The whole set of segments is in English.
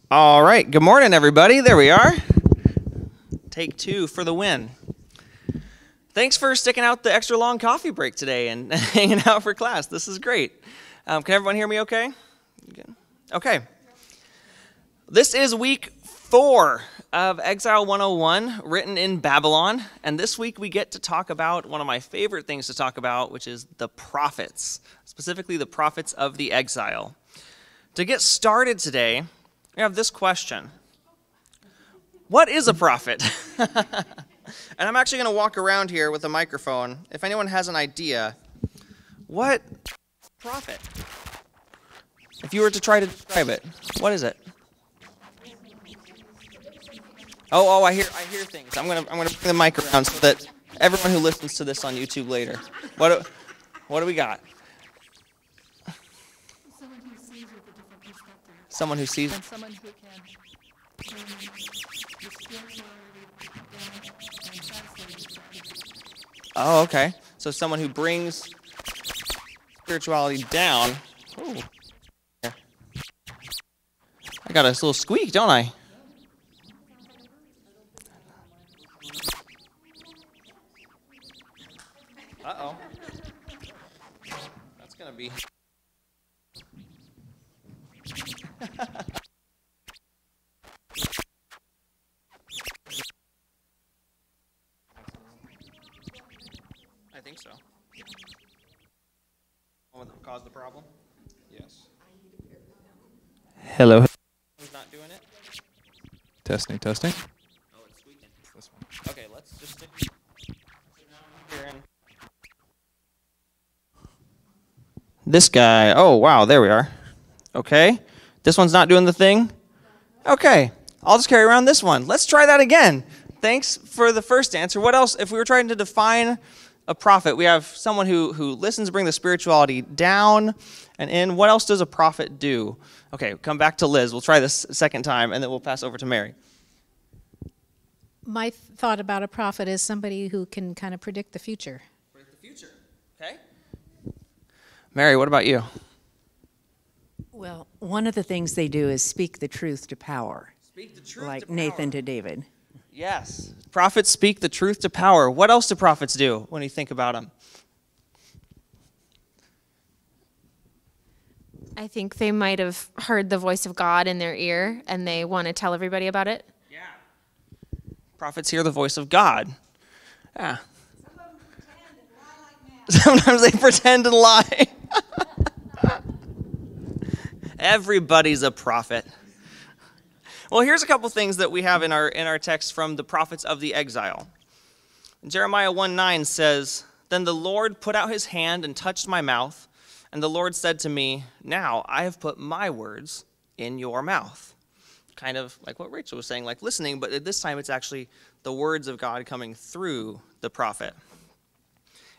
All right, good morning, everybody. There we are. Take two for the win. Thanks for sticking out the extra long coffee break today and hanging out for class. This is great. Can everyone hear me okay? Okay. This is week 4 of Exile 101, written in Babylon. And this week we get to talk about one of my favorite things to talk about, which is the prophets, specifically the prophets of the exile. To get started today, we have this question. What is a prophet? And I'm actually going to walk around here with a microphone. If anyone has an idea, what prophet? If you were to try to describe it, what is it? Oh, I hear things. I'm gonna bring the mic around so that everyone who listens to this on YouTube later. What do we got? Someone who sees with a different perspective. Someone who sees. And someone who can bring the spirituality down and translate it. Oh, okay. So someone who brings spirituality down. Ooh. I got a little squeak, don't I? Uh-oh. That's going to be... I think so. What caused the problem? Yes. Hello. Who's not doing it? Testing. Oh, it's squeaking. This one. Okay, let's just stick here and... This guy. Oh, wow, there we are. Okay. This one's not doing the thing? Okay. I'll just carry around this one. Let's try that again. Thanks for the first answer. What else? If we were trying to define a prophet, we have someone who listens to bring the spirituality down and in. What else does a prophet do? Okay, come back to Liz. We'll try this second time, and then we'll pass over to Mary. My thought about a prophet is somebody who can kind of predict the future. Predict the future. Okay. Mary, what about you? Well, one of the things they do is speak the truth to power. Speak the truth like to power. Nathan to David. Yes. Prophets speak the truth to power. What else do prophets do when you think about them? I think they might have heard the voice of God in their ear, and they want to tell everybody about it. Yeah. Prophets hear the voice of God. Yeah. Sometimes they pretend and lie. Everybody's a prophet. Well, here's a couple things that we have in our text from the prophets of the exile. Jeremiah 1:9 says, "Then the Lord put out his hand and touched my mouth, and the Lord said to me, 'Now I have put my words in your mouth.'" Kind of like what Rachel was saying, like listening, but at this time it's actually the words of God coming through the prophet.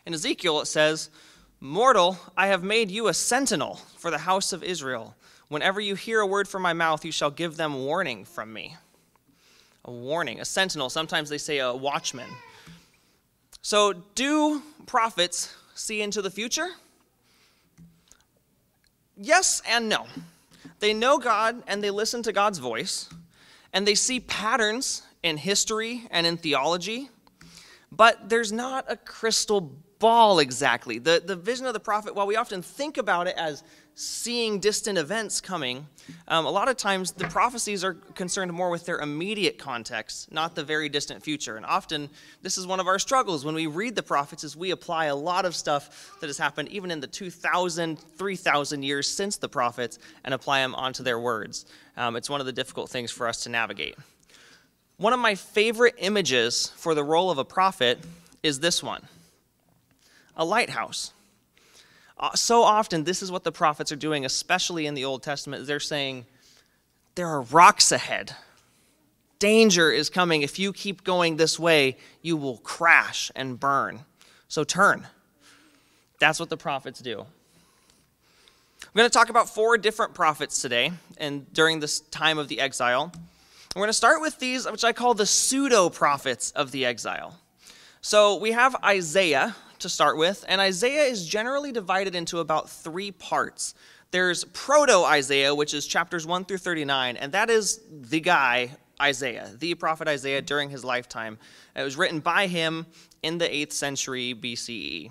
In Ezekiel it says, "Mortal, I have made you a sentinel for the house of Israel. Whenever you hear a word from my mouth, you shall give them warning from me." A warning, a sentinel. Sometimes they say a watchman. So do prophets see into the future? Yes and no. They know God and they listen to God's voice, and they see patterns in history and in theology, but there's not a crystal ball exactly. The vision of the prophet, while we often think about it as seeing distant events coming, a lot of times the prophecies are concerned more with their immediate context, not the very distant future. And often this is one of our struggles when we read the prophets, is we apply a lot of stuff that has happened even in the 2,000, 3,000 years since the prophets and apply them onto their words. It's one of the difficult things for us to navigate. One of my favorite images for the role of a prophet is this one. A lighthouse. So often, this is what the prophets are doing, especially in the Old Testament. They're saying, there are rocks ahead. Danger is coming. If you keep going this way, you will crash and burn. So turn. That's what the prophets do. I'm going to talk about 4 different prophets today and during this time of the exile. We're going to start with these, which I call the pseudo-prophets of the exile. So we have Isaiah to start with, and Isaiah is generally divided into about 3 parts. There's Proto-Isaiah, which is chapters 1 through 39, and that is the guy, Isaiah, the prophet Isaiah during his lifetime. It was written by him in the 8th century BCE.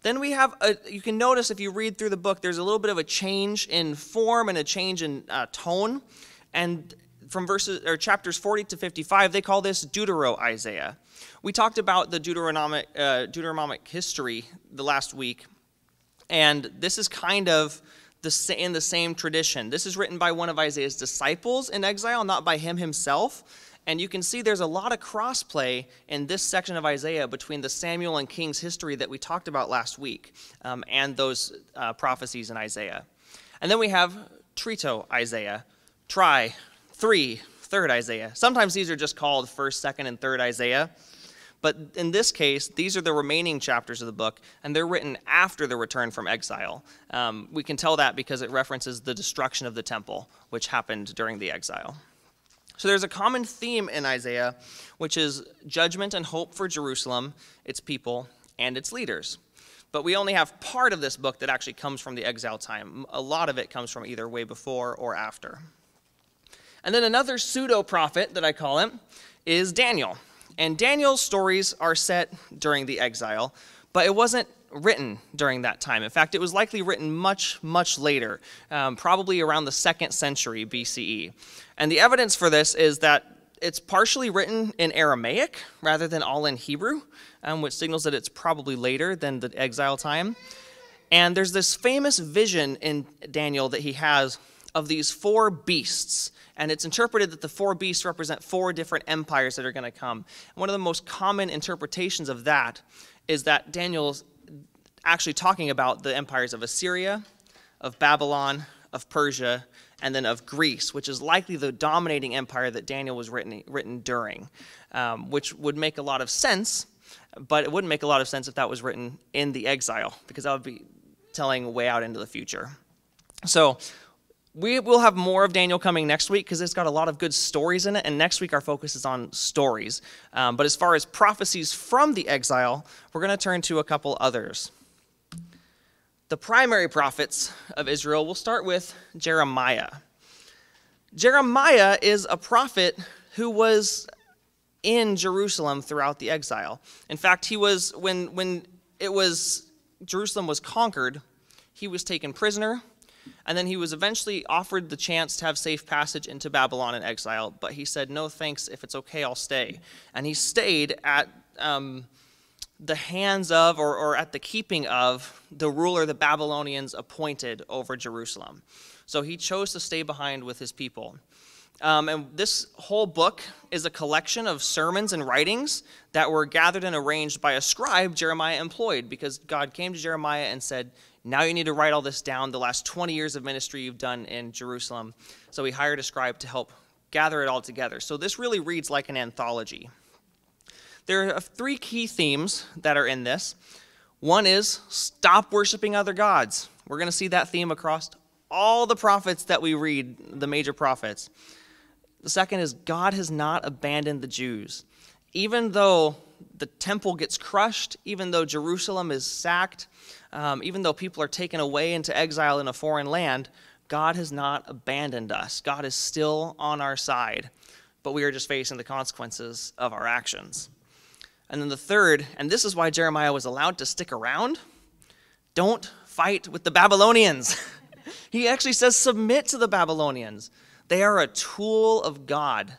Then we have, you can notice if you read through the book, there's a little bit of a change in form and a change in tone. And from chapters 40 to 55, they call this Deutero-Isaiah. We talked about the Deuteronomic history the last week, and this is kind of in the same tradition. This is written by one of Isaiah's disciples in exile, not by him himself. And you can see there's a lot of crossplay in this section of Isaiah between the Samuel and Kings history that we talked about last week and those prophecies in Isaiah. And then we have Trito-Isaiah, third Isaiah. Sometimes these are just called 1st, 2nd, and 3rd Isaiah. But in this case, these are the remaining chapters of the book, and they're written after the return from exile. We can tell that because it references the destruction of the temple, which happened during the exile. So there's a common theme in Isaiah, which is judgment and hope for Jerusalem, its people, and its leaders. But we only have part of this book that actually comes from the exile time. A lot of it comes from either way before or after. And then another pseudo-prophet that I call him is Daniel. And Daniel's stories are set during the exile, but it wasn't written during that time. In fact, it was likely written much, much later, probably around the 2nd century BCE. And the evidence for this is that it's partially written in Aramaic rather than all in Hebrew, which signals that it's probably later than the exile time. And there's this famous vision in Daniel that he has of these 4 beasts. And it's interpreted that the 4 beasts represent 4 different empires that are going to come. And one of the most common interpretations of that is that Daniel's actually talking about the empires of Assyria, of Babylon, of Persia, and then of Greece, which is likely the dominating empire that Daniel was written during, which would make a lot of sense, but it wouldn't make a lot of sense if that was written in the exile, because that would be telling way out into the future. So we will have more of Daniel coming next week because it's got a lot of good stories in it, and next week our focus is on stories. But as far as prophecies from the exile, we're going to turn to a couple others. The primary prophets of Israel, we'll start with Jeremiah. Jeremiah is a prophet who was in Jerusalem throughout the exile. In fact, he was, when Jerusalem was conquered, he was taken prisoner, and then he was eventually offered the chance to have safe passage into Babylon in exile, but he said, no thanks, if it's okay, I'll stay. And he stayed at the hands of, or at the keeping of, the ruler the Babylonians appointed over Jerusalem. So he chose to stay behind with his people. And this whole book is a collection of sermons and writings that were gathered and arranged by a scribe Jeremiah employed, because God came to Jeremiah and said, now you need to write all this down, the last 20 years of ministry you've done in Jerusalem. So he hired a scribe to help gather it all together. So this really reads like an anthology. There are 3 key themes that are in this. One is stop worshiping other gods. We're going to see that theme across all the prophets that we read, the major prophets. The second is God has not abandoned the Jews. Even though the temple gets crushed, even though Jerusalem is sacked, even though people are taken away into exile in a foreign land, God has not abandoned us. God is still on our side, but we are just facing the consequences of our actions. And then the third, and this is why Jeremiah was allowed to stick around, don't fight with the Babylonians. He actually says submit to the Babylonians. They are a tool of God.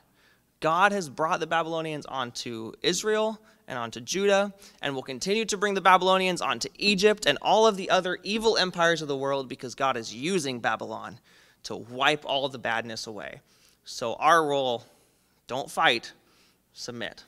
God has brought the Babylonians onto Israel and onto Judah, and will continue to bring the Babylonians onto Egypt and all of the other evil empires of the world, because God is using Babylon to wipe all of the badness away. So our role, don't fight, submit.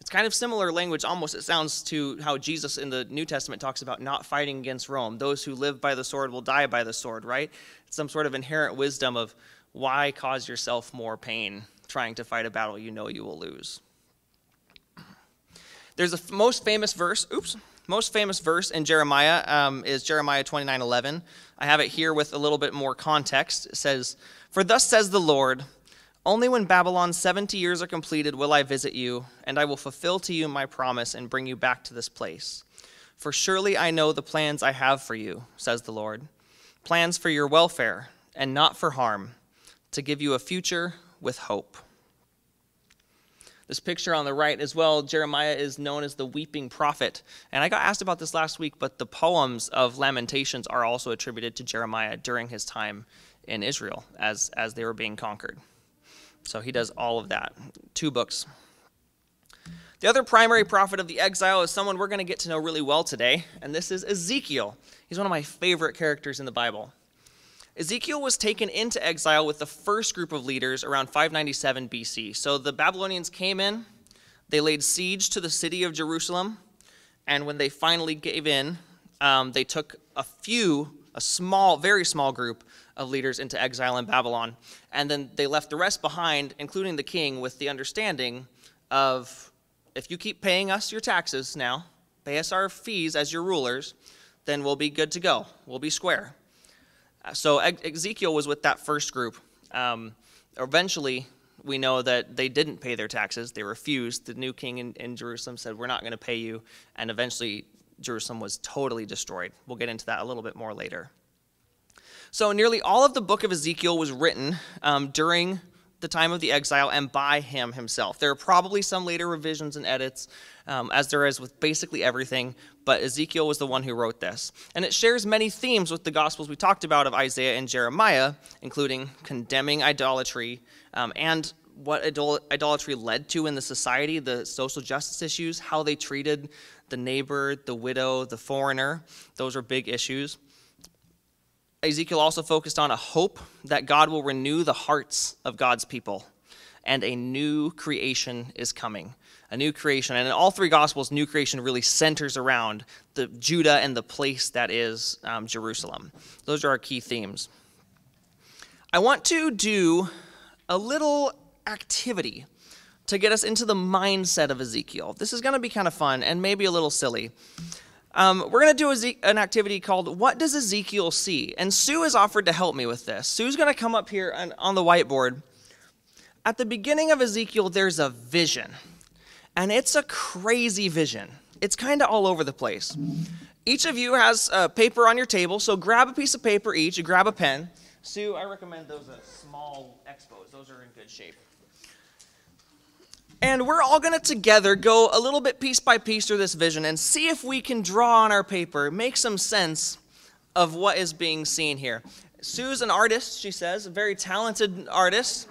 It's kind of similar language, almost, it sounds, to how Jesus in the New Testament talks about not fighting against Rome. Those who live by the sword will die by the sword, right? It's some sort of inherent wisdom of why cause yourself more pain trying to fight a battle you know you will lose. There's a most famous verse in Jeremiah is Jeremiah 29:11. I have it here with a little bit more context. It says, "For thus says the Lord, only when Babylon's 70 years are completed will I visit you, and I will fulfill to you my promise and bring you back to this place. For surely I know the plans I have for you, says the Lord, plans for your welfare and not for harm, to give you a future with hope. This picture on the right as well, Jeremiah is known as the weeping prophet. And I got asked about this last week, but the poems of Lamentations are also attributed to Jeremiah during his time in Israel as they were being conquered. So he does all of that. 2 books. The other primary prophet of the exile is someone we're going to get to know really well today, and this is Ezekiel. He's one of my favorite characters in the Bible. Ezekiel was taken into exile with the first group of leaders around 597 BC. So the Babylonians came in, they laid siege to the city of Jerusalem, and when they finally gave in, they took a small, very small group of leaders into exile in Babylon, and then they left the rest behind, including the king, with the understanding of, if you keep paying us your taxes now, pay us our fees as your rulers, then we'll be good to go. We'll be square. So Ezekiel was with that first group. Eventually, we know that they didn't pay their taxes. They refused. The new king in Jerusalem said, we're not going to pay you. And eventually, Jerusalem was totally destroyed. We'll get into that a little bit more later. So nearly all of the book of Ezekiel was written during the time of the exile and by him himself. There are probably some later revisions and edits, as there is with basically everything, but Ezekiel was the one who wrote this. And it shares many themes with the Gospels we talked about of Isaiah and Jeremiah, including condemning idolatry and what idolatry led to in the society, the social justice issues, how they treated the neighbor, the widow, the foreigner. Those are big issues. Ezekiel also focused on a hope that God will renew the hearts of God's people, and a new creation is coming. A new creation. And in all 3 Gospels, new creation really centers around the Judah and the place that is Jerusalem. Those are our key themes. I want to do a little activity to get us into the mindset of Ezekiel. This is going to be kind of fun and maybe a little silly. We're going to do an activity called What Does Ezekiel See? And Sue has offered to help me with this. Sue's going to come up here on the whiteboard. At the beginning of Ezekiel, there's a vision. And it's a crazy vision. It's kind of all over the place. Each of you has paper on your table, so grab a piece of paper each, you grab a pen. Sue, I recommend those small expos. Those are in good shape. And we're all going to together go a little bit piece by piece through this vision and see if we can draw on our paper, make some sense of what is being seen here. Sue's an artist, she says, a very talented artist.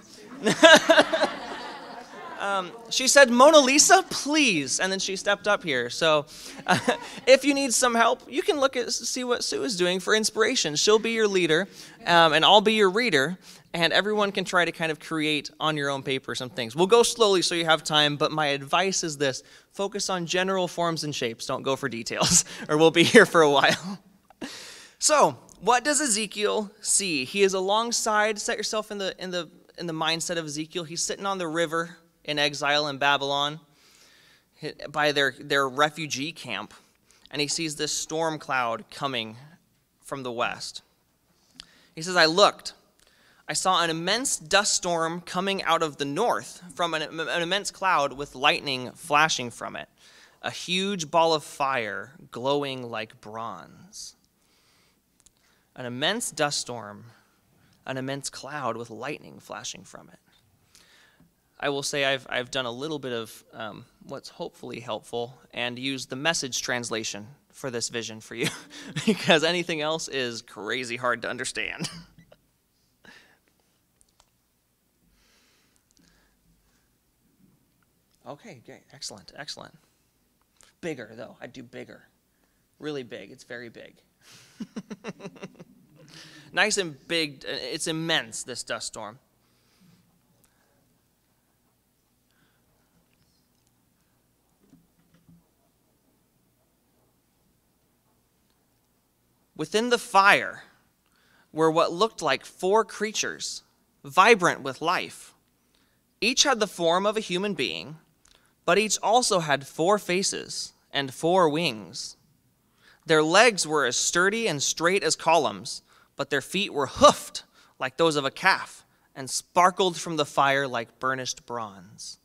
She said, Mona Lisa, please. And then she stepped up here. So if you need some help, you can see what Sue is doing for inspiration. She'll be your leader, and I'll be your reader. And everyone can try to kind of create on your own paper some things. We'll go slowly so you have time, but my advice is this. Focus on general forms and shapes. Don't go for details, or we'll be here for a while. So, what does Ezekiel see? He is alongside, set yourself in the mindset of Ezekiel. He's sitting on the river in exile in Babylon by their refugee camp, and he sees this storm cloud coming from the west. He says, I looked. I saw an immense dust storm coming out of the north from an immense cloud with lightning flashing from it, a huge ball of fire glowing like bronze. An immense dust storm, an immense cloud with lightning flashing from it. I will say I've done a little bit of what's hopefully helpful and used the Message translation for this vision for you because anything else is crazy hard to understand. Okay, great, excellent. Bigger, though. I'd do bigger. Really big. It's very big. Nice and big. It's immense, this dust storm. Within the fire were what looked like 4 creatures, vibrant with life. Each had the form of a human being, but each also had 4 faces and 4 wings. Their legs were as sturdy and straight as columns, but their feet were hoofed like those of a calf and sparkled from the fire like burnished bronze.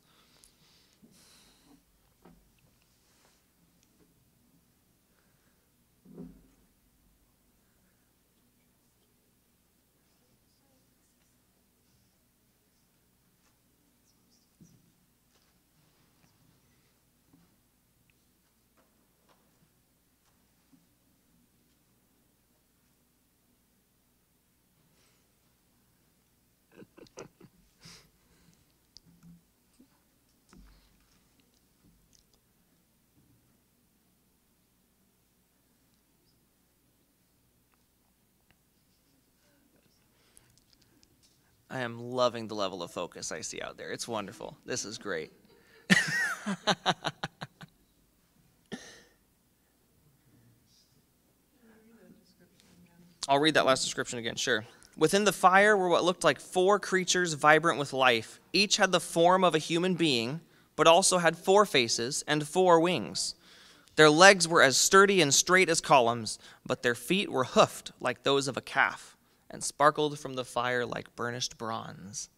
I am loving the level of focus I see out there. It's wonderful. This is great. I'll read that last description again, sure. Within the fire were what looked like 4 creatures vibrant with life. Each had the form of a human being, but also had 4 faces and 4 wings. Their legs were as sturdy and straight as columns, but their feet were hoofed like those of a calf, and sparkled from the fire like burnished bronze.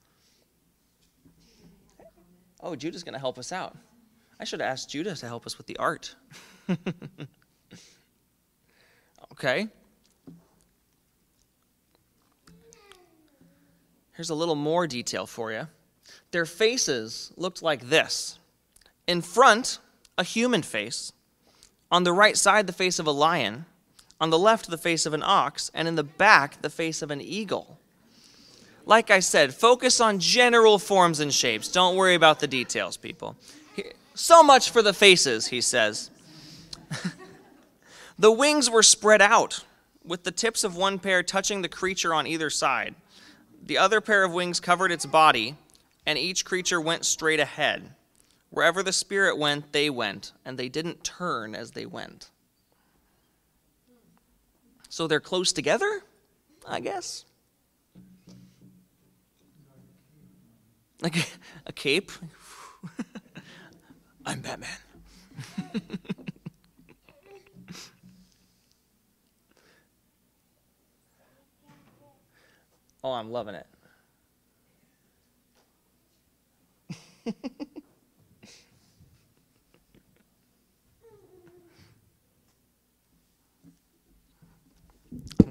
Oh, Judah's going to help us out. I should have asked Judah to help us with the art. Okay. Here's a little more detail for you. Their faces looked like this. In front, a human face. On the right side, the face of a lion. On the left, the face of an ox. And in the back, the face of an eagle. Like I said, focus on general forms and shapes. Don't worry about the details, people. So much for the faces, he says. The wings were spread out, with the tips of one pair touching the creature on either side. The other pair of wings covered its body, and each creature went straight ahead. Wherever the spirit went, they went, and they didn't turn as they went. So they're close together, I guess. Like a cape. I'm Batman. Oh, I'm loving it. I'm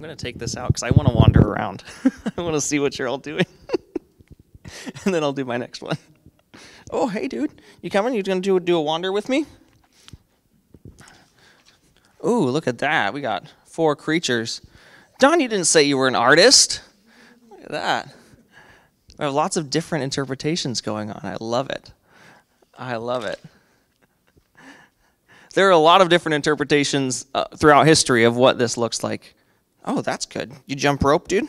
going to take this out because I want to wander around. I want to see what you're all doing. And then I'll do my next one. Oh, hey, dude. You coming? You going to do a wander with me? Ooh, look at that. We got 4 creatures. Don, you didn't say you were an artist. Look at that. We have lots of different interpretations going on. I love it. I love it. There are a lot of different interpretations throughout history of what this looks like. Oh, that's good. You jump rope, dude?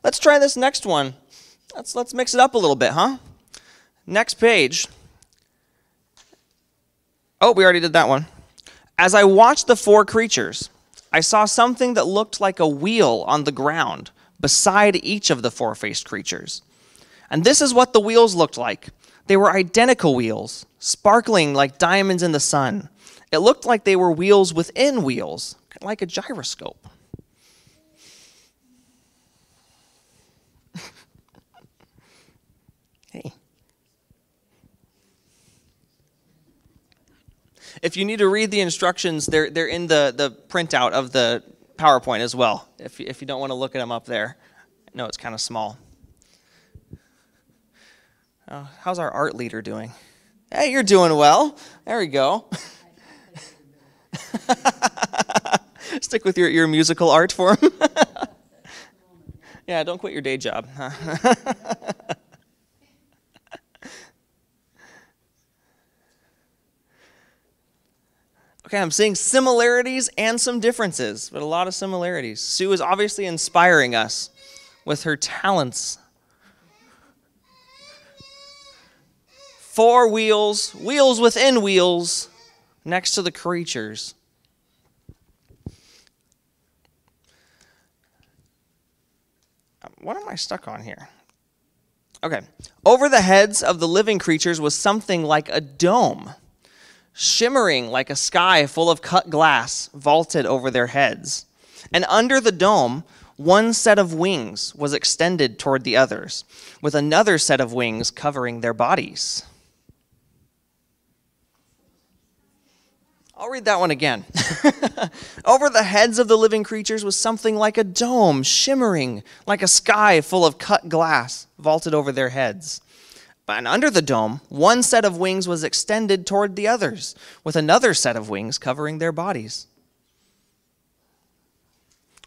Let's try this next one. Let's mix it up a little bit, huh? Next page. Oh, we already did that one. As I watched the 4 creatures, I saw something that looked like a wheel on the ground beside each of the 4-faced creatures. And this is what the wheels looked like. They were identical wheels, sparkling like diamonds in the sun. It looked like they were wheels within wheels, like a gyroscope. Hey. If you need to read the instructions, they're in the printout of the PowerPoint as well, if you don't want to look at them up there. No, it's kind of small. How's our art leader doing? Hey, you're doing well. There we go. Stick with your musical art form. Yeah, don't quit your day job. Okay, I'm seeing similarities and some differences, but a lot of similarities. Sue is obviously inspiring us with her talents. 4 wheels, wheels within wheels, next to the creatures. What am I stuck on here? Okay. Over the heads of the living creatures was something like a dome, shimmering like a sky full of cut glass vaulted over their heads. And under the dome, one set of wings was extended toward the others, with another set of wings covering their bodies. I'll read that one again. Over the heads of the living creatures was something like a dome, shimmering like a sky full of cut glass vaulted over their heads. And under the dome, one set of wings was extended toward the others, with another set of wings covering their bodies.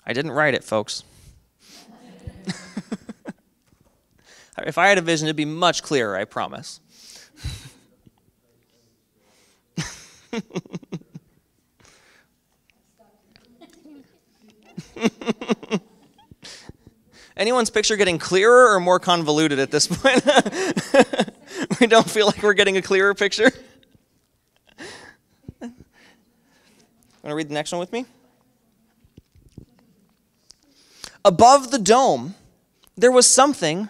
I didn't write it, folks. If I had a vision, it'd be much clearer, I promise. Anyone's picture getting clearer or more convoluted at this point? We don't feel like we're getting a clearer picture. Want to read the next one with me? Above the dome, there was something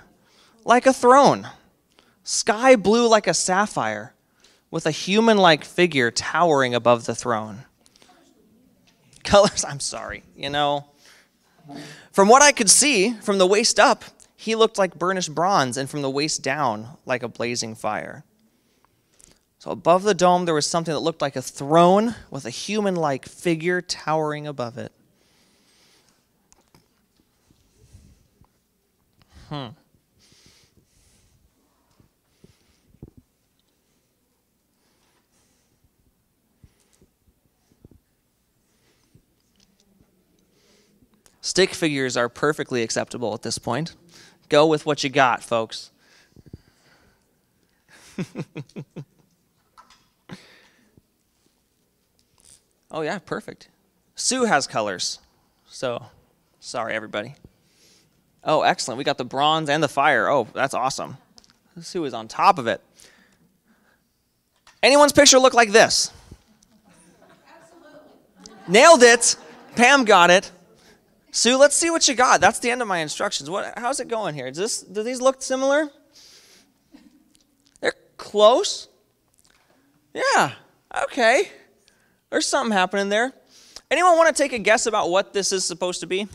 like a throne, sky blue like a sapphire, with a human-like figure towering above the throne. Colors, I'm sorry, From what I could see, from the waist up, he looked like burnished bronze, and from the waist down, like a blazing fire. So above the dome, there was something that looked like a throne with a human-like figure towering above it. Stick figures are perfectly acceptable at this point. Go with what you got, folks. Oh yeah, perfect. Sue has colors. So, sorry everybody. Oh, excellent. We got the bronze and the fire. Oh, that's awesome. Sue is on top of it. Anyone's picture look like this? Absolutely. Nailed it. Pam got it. Sue, let's see what you got. That's the end of my instructions. How's it going here? Do these look similar? They're close. Yeah. Okay. There's something happening there. Anyone want to take a guess about what this is supposed to be?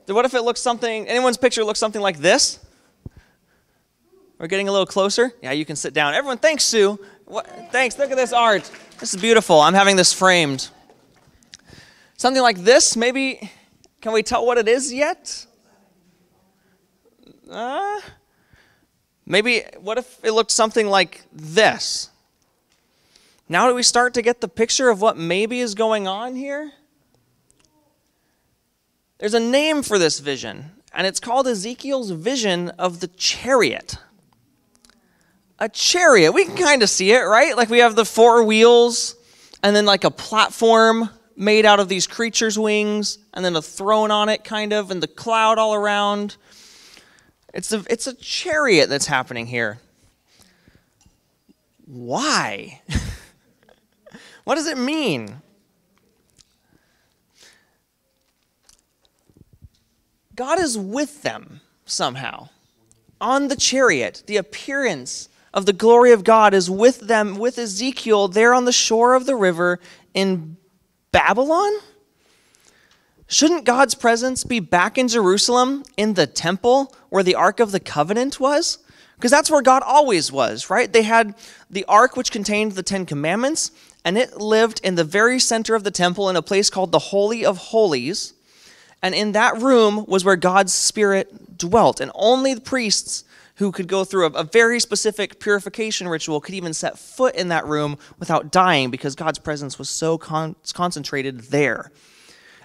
What if it looks something, anyone's picture looks something like this? We're getting a little closer. Yeah, you can sit down. Everyone, thanks, Sue. Thanks, look at this art. This is beautiful. I'm having this framed. Something like this, maybe, can we tell what it is yet? Maybe, what if it looked something like this? Now do we start to get the picture of what maybe is going on here? There's a name for this vision, and it's called Ezekiel's vision of the chariot. A chariot, we can kind of see it, right? Like we have the four wheels, and then like a platform made out of these creatures' wings, and then a throne on it, kind of, and the cloud all around. It's a chariot that's happening here. Why? What does it mean? God is with them somehow. On the chariot, the appearance of the glory of God is with them, with Ezekiel, there on the shore of the river in Babylon? Shouldn't God's presence be back in Jerusalem, in the temple, where the Ark of the Covenant was? Because that's where God always was, right? They had the Ark, which contained the Ten Commandments, and it lived in the very center of the temple in a place called the Holy of Holies. And in that room was where God's Spirit dwelt. And only the priests who could go through a very specific purification ritual could even set foot in that room without dying, because God's presence was so concentrated there.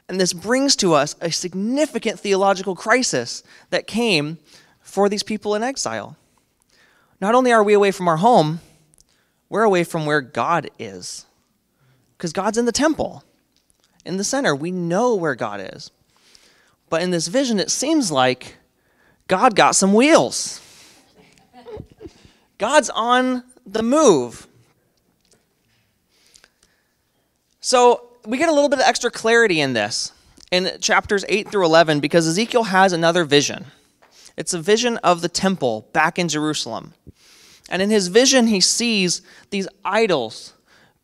And this brings to us a significant theological crisis that came for these people in exile. Not only are we away from our home, we're away from where God is. Because God's in the temple, in the center. We know where God is. But in this vision, it seems like God got some wheels. God's on the move. So we get a little bit of extra clarity in this, in chapters 8 through 11, because Ezekiel has another vision. It's a vision of the temple back in Jerusalem. And in his vision, he sees these idols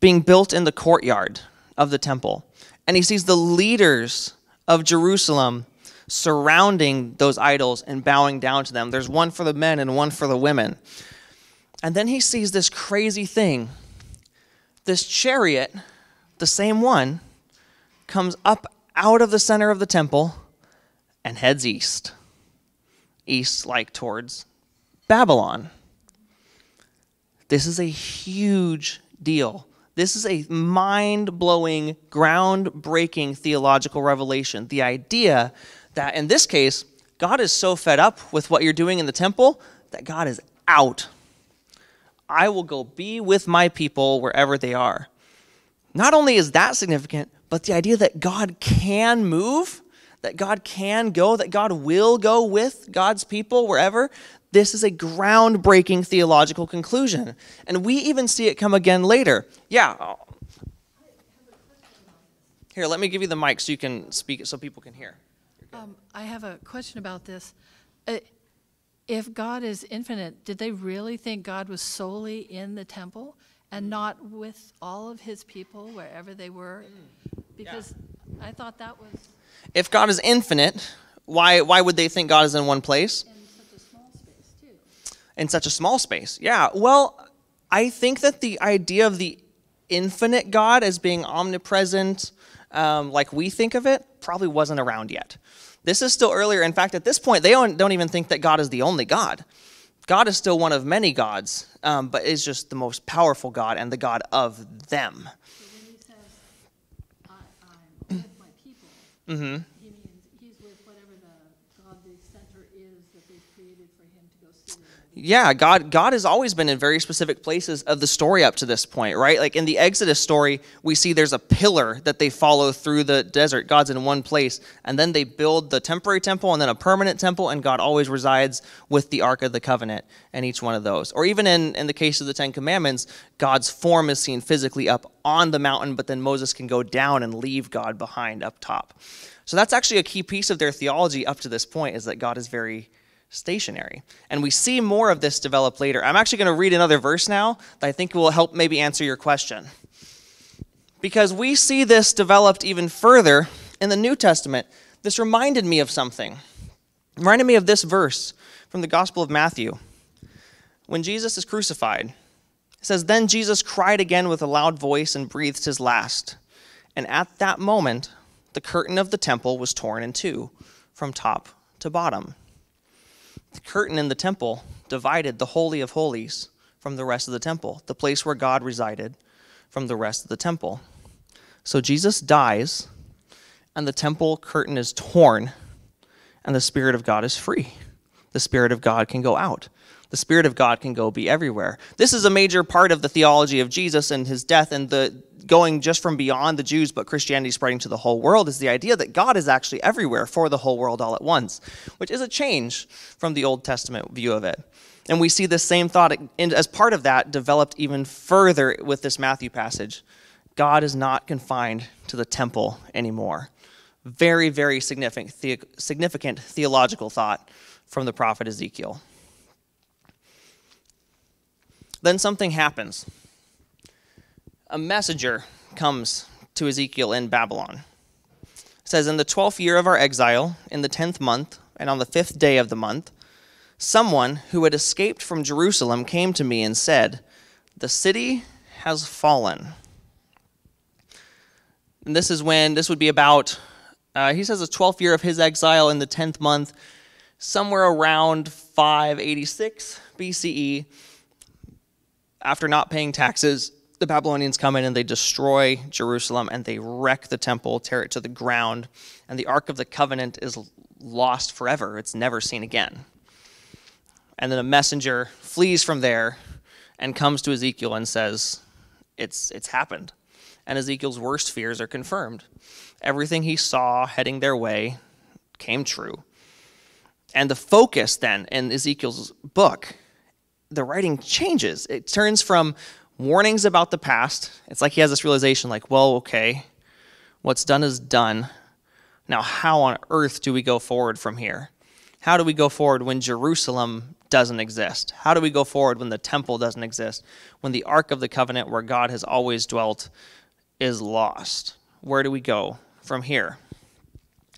being built in the courtyard of the temple. And he sees the leaders of Jerusalem surrounding those idols and bowing down to them. There's one for the men and one for the women. And then he sees this crazy thing. This chariot, the same one, comes up out of the center of the temple and heads east. East, like towards Babylon. This is a huge deal. This is a mind-blowing, groundbreaking theological revelation. The idea that in this case, God is so fed up with what you're doing in the temple that God is out. I will go be with my people wherever they are. Not only is that significant, But the idea that God can move, that God can go, that God will go with God's people wherever, this is a groundbreaking theological conclusion. And we even see it come again later. Yeah. Here, let me give you the mic so you can speak it so people can hear. I have a question about this. If God is infinite, did they really think God was solely in the temple and not with all of his people wherever they were? Because I thought that was... If God is infinite, why would they think God is in one place? in such a small space, too. In such a small space, yeah. Well, I think that the idea of the infinite God as being omnipresent, like we think of it, probably wasn't around yet. This is still earlier. In fact, at this point, they don't even think that God is the only God. God is still one of many gods, but is just the most powerful God and the God of them. So when he says, I'm with my people, he means he's with whatever the godly center is that they've created for him to go sit in. Yeah, God has always been in very specific places of the story up to this point, right? Like in the Exodus story, we see there's a pillar that they follow through the desert. God's in one place, and then they build the temporary temple and then a permanent temple, and God always resides with the Ark of the Covenant in each one of those. Or even in the case of the Ten Commandments, God's form is seen physically up on the mountain, but then Moses can go down and leave God behind up top. So that's actually a key piece of their theology up to this point, is that God is very stationary. And we see more of this develop later. I'm actually going to read another verse now that I think will help maybe answer your question. Because we see this developed even further in the New Testament. This reminded me of something. It reminded me of this verse from the Gospel of Matthew. When Jesus is crucified, it says, "Then Jesus cried again with a loud voice and breathed his last. And at that moment, the curtain of the temple was torn in two, from top to bottom." The curtain in the temple divided the Holy of Holies from the rest of the temple, the place where God resided from the rest of the temple. So Jesus dies, and the temple curtain is torn, and the Spirit of God is free. The Spirit of God can go out. The Spirit of God can go be everywhere. This is a major part of the theology of Jesus and his death, and the going just from beyond the Jews, but Christianity spreading to the whole world, is the idea that God is actually everywhere for the whole world all at once, which is a change from the Old Testament view of it. And we see this same thought as part of that developed even further with this Matthew passage. God is not confined to the temple anymore. Very, very significant theological thought from the prophet Ezekiel. Then something happens. A messenger comes to Ezekiel in Babylon. It says, "In the 12th year of our exile, in the 10th month, and on the 5th day of the month, someone who had escaped from Jerusalem came to me and said, 'The city has fallen.'" And this would be about, he says the 12th year of his exile in the 10th month, somewhere around 586 BCE. After not paying taxes, the Babylonians come in and they destroy Jerusalem and they wreck the temple, tear it to the ground, and the Ark of the Covenant is lost forever. It's never seen again. And then a messenger flees from there and comes to Ezekiel and says, it's happened. And Ezekiel's worst fears are confirmed. Everything he saw heading their way came true. And the focus then in Ezekiel's book, the writing changes. It turns from warnings about the past. It's like he has this realization like, well, okay, what's done is done. Now, how on earth do we go forward from here? How do we go forward when Jerusalem doesn't exist? How do we go forward when the temple doesn't exist? When the Ark of the Covenant, where God has always dwelt, is lost? Where do we go from here?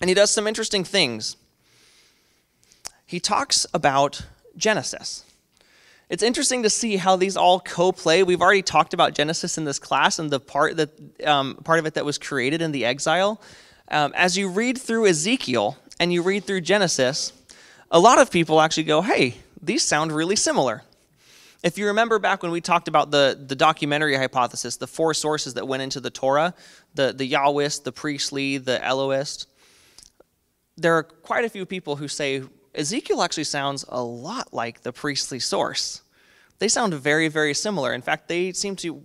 And he does some interesting things. He talks about Genesis. It's interesting to see how these all co-play. We've already talked about Genesis in this class and the part of it that was created in the exile. As you read through Ezekiel and you read through Genesis, a lot of people actually go, hey, these sound really similar. If you remember back when we talked about the documentary hypothesis, the four sources that went into the Torah, the Yahwist, the priestly, the Elohist, there are quite a few people who say Ezekiel actually sounds a lot like the priestly source. They sound very, very similar. In fact, they seem to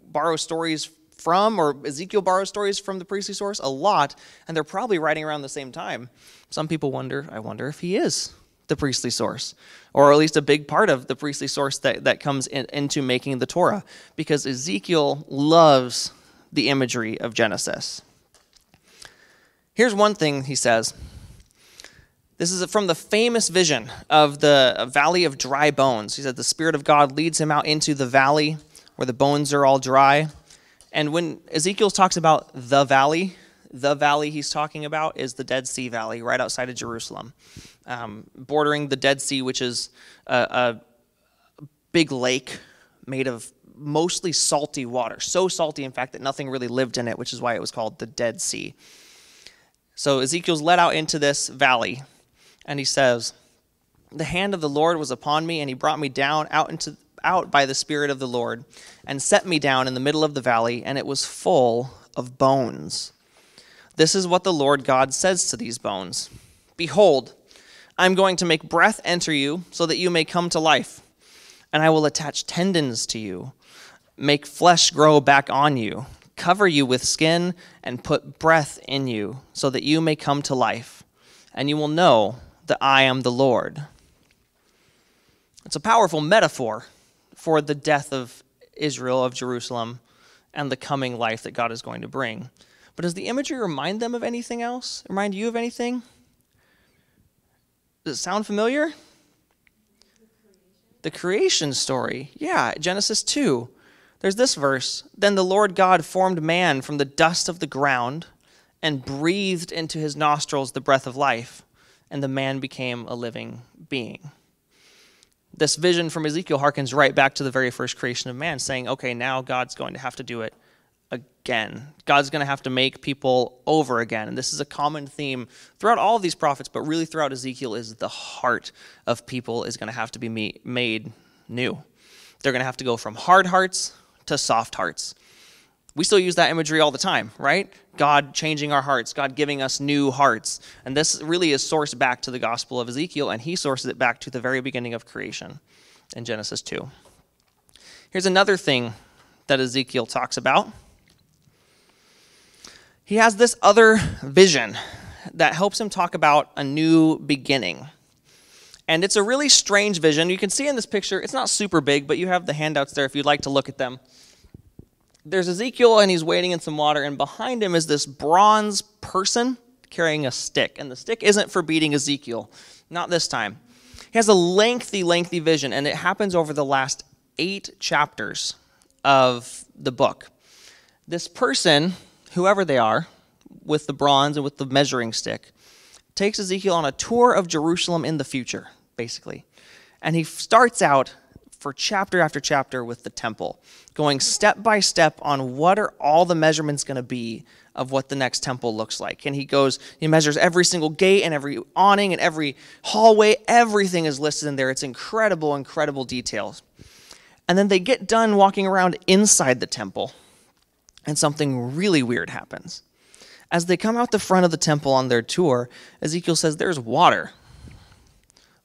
borrow stories from, or Ezekiel borrows stories from the priestly source a lot, and they're probably writing around the same time. Some people I wonder if he is the priestly source, or at least a big part of the priestly source that comes into making the Torah, because Ezekiel loves the imagery of Genesis. Here's one thing he says. This is from the famous vision of the valley of dry bones. He said the Spirit of God leads him out into the valley where the bones are all dry. And when Ezekiel talks about the valley he's talking about is the Dead Sea Valley right outside of Jerusalem, bordering the Dead Sea, which is a big lake made of mostly salty water. So salty, in fact, that nothing really lived in it, which is why it was called the Dead Sea. So Ezekiel's led out into this valley, and he says, the hand of the Lord was upon me, and he brought me down out by the Spirit of the Lord, and set me down in the middle of the valley, and it was full of bones. This is what the Lord God says to these bones. Behold, I am going to make breath enter you, so that you may come to life, and I will attach tendons to you, make flesh grow back on you, cover you with skin, and put breath in you, so that you may come to life, and you will know that I am the Lord. It's a powerful metaphor for the death of Israel, of Jerusalem, and the coming life that God is going to bring. But does the imagery remind them of anything else? Remind you of anything? Does it sound familiar? The creation story. Yeah, Genesis 2. There's this verse. Then the Lord God formed man from the dust of the ground and breathed into his nostrils the breath of life, and the man became a living being. This vision from Ezekiel harkens right back to the very first creation of man, saying, okay, now God's going to have to do it again. God's going to have to make people over again. And this is a common theme throughout all of these prophets, but really throughout Ezekiel is the heart of people is going to have to be made new. They're going to have to go from hard hearts to soft hearts. We still use that imagery all the time, right? God changing our hearts, God giving us new hearts. And this really is sourced back to the Gospel of Ezekiel, and he sources it back to the very beginning of creation in Genesis 2. Here's another thing that Ezekiel talks about. He has this other vision that helps him talk about a new beginning. And it's a really strange vision. You can see in this picture, it's not super big, but you have the handouts there if you'd like to look at them. There's Ezekiel, and he's wading in some water, and behind him is this bronze person carrying a stick. And the stick isn't for beating Ezekiel, not this time. He has a lengthy vision, and it happens over the last 8 chapters of the book. This person, whoever they are, with the bronze and with the measuring stick, takes Ezekiel on a tour of Jerusalem in the future, basically. And he starts out for chapter after chapter with the temple, going step by step on what are all the measurements going to be of what the next temple looks like. And he measures every single gate and every awning and every hallway. Everything is listed in there. It's incredible details. And then they get done walking around inside the temple, and something really weird happens. As they come out the front of the temple on their tour, Ezekiel says, there's water.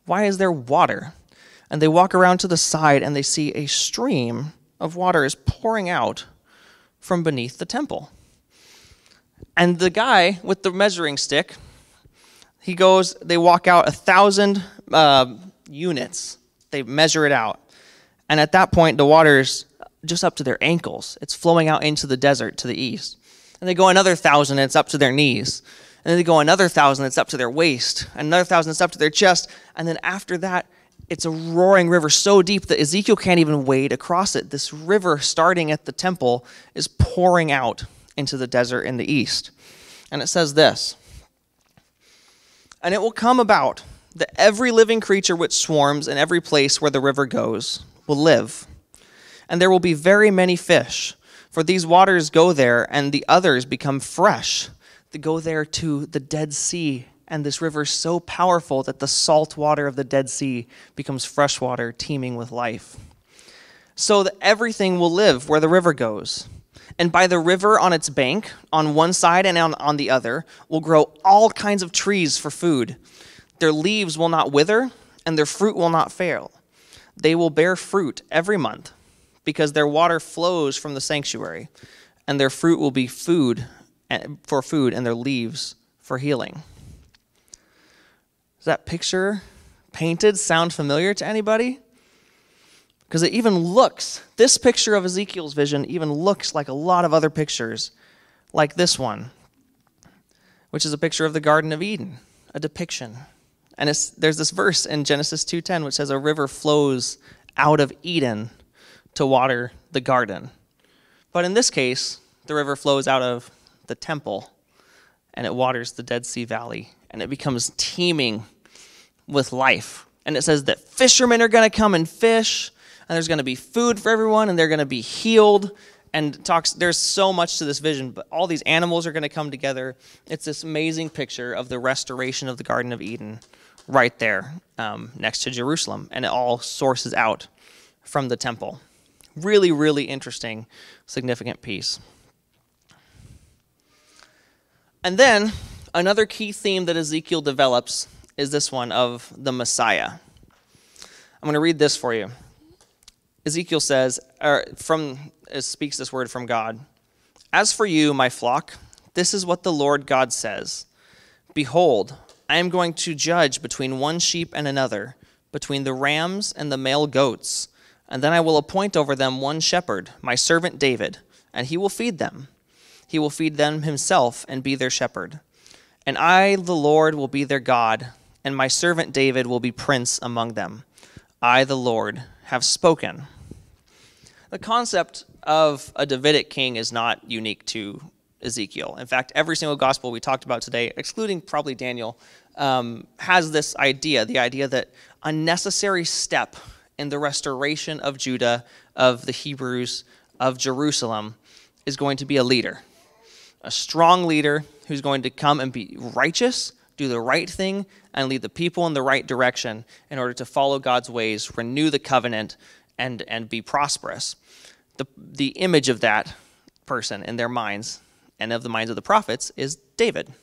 Why is there water? And they walk around to the side, and they see a stream of water is pouring out from beneath the temple. And the guy with the measuring stick, they walk out 1,000 units. They measure it out. And at that point, the water's just up to their ankles. It's flowing out into the desert to the east. And they go another 1,000, and it's up to their knees. And then they go another 1,000, it's up to their waist. And another 1,000, it's up to their chest. And then after that, it's a roaring river so deep that Ezekiel can't even wade across it. This river, starting at the temple, is pouring out into the desert in the east. And it says this, and it will come about that every living creature which swarms in every place where the river goes will live. And there will be very many fish, for these waters go there, and the others become fresh. They go there to the Dead Sea, and this river is so powerful that the salt water of the Dead Sea becomes fresh water, teeming with life. So that everything will live where the river goes. And by the river on its bank, on one side and on the other, will grow all kinds of trees for food. Their leaves will not wither, and their fruit will not fail. They will bear fruit every month, because their water flows from the sanctuary. and their fruit will be food for food, and their leaves for healing. Does that picture painted sound familiar to anybody? Because it even looks, this picture of Ezekiel's vision even looks like a lot of other pictures, like this one, which is a picture of the Garden of Eden, a depiction. And there's this verse in Genesis 2:10 which says, a river flows out of Eden to water the garden. But in this case, the river flows out of the temple, and it waters the Dead Sea Valley, and it becomes teeming with life. And it says that fishermen are going to come and fish, and there's going to be food for everyone, and they're going to be healed. And there's so much to this vision, but all these animals are going to come together. It's this amazing picture of the restoration of the Garden of Eden right there next to Jerusalem, and it all sources out from the temple. Really, really interesting, significant piece. And then another key theme that Ezekiel develops is this one of the Messiah. I'm going to read this for you. Ezekiel says, speaks this word from God. As for you, my flock, this is what the Lord God says. Behold, I am going to judge between one sheep and another, between the rams and the male goats, and then I will appoint over them one shepherd, my servant David, and he will feed them. He will feed them himself and be their shepherd. And I, the Lord, will be their God, and my servant David will be prince among them. I, the Lord, have spoken. The concept of a Davidic king is not unique to Ezekiel. In fact, every single gospel we talked about today, excluding probably Daniel, has this idea, the idea that a necessary step in the restoration of Judah, of the Hebrews, of Jerusalem, is going to be a leader. A strong leader who's going to come and be righteous, do the right thing, and lead the people in the right direction in order to follow God's ways, renew the covenant, and be prosperous. The image of that person in their minds and of the minds of the prophets is David.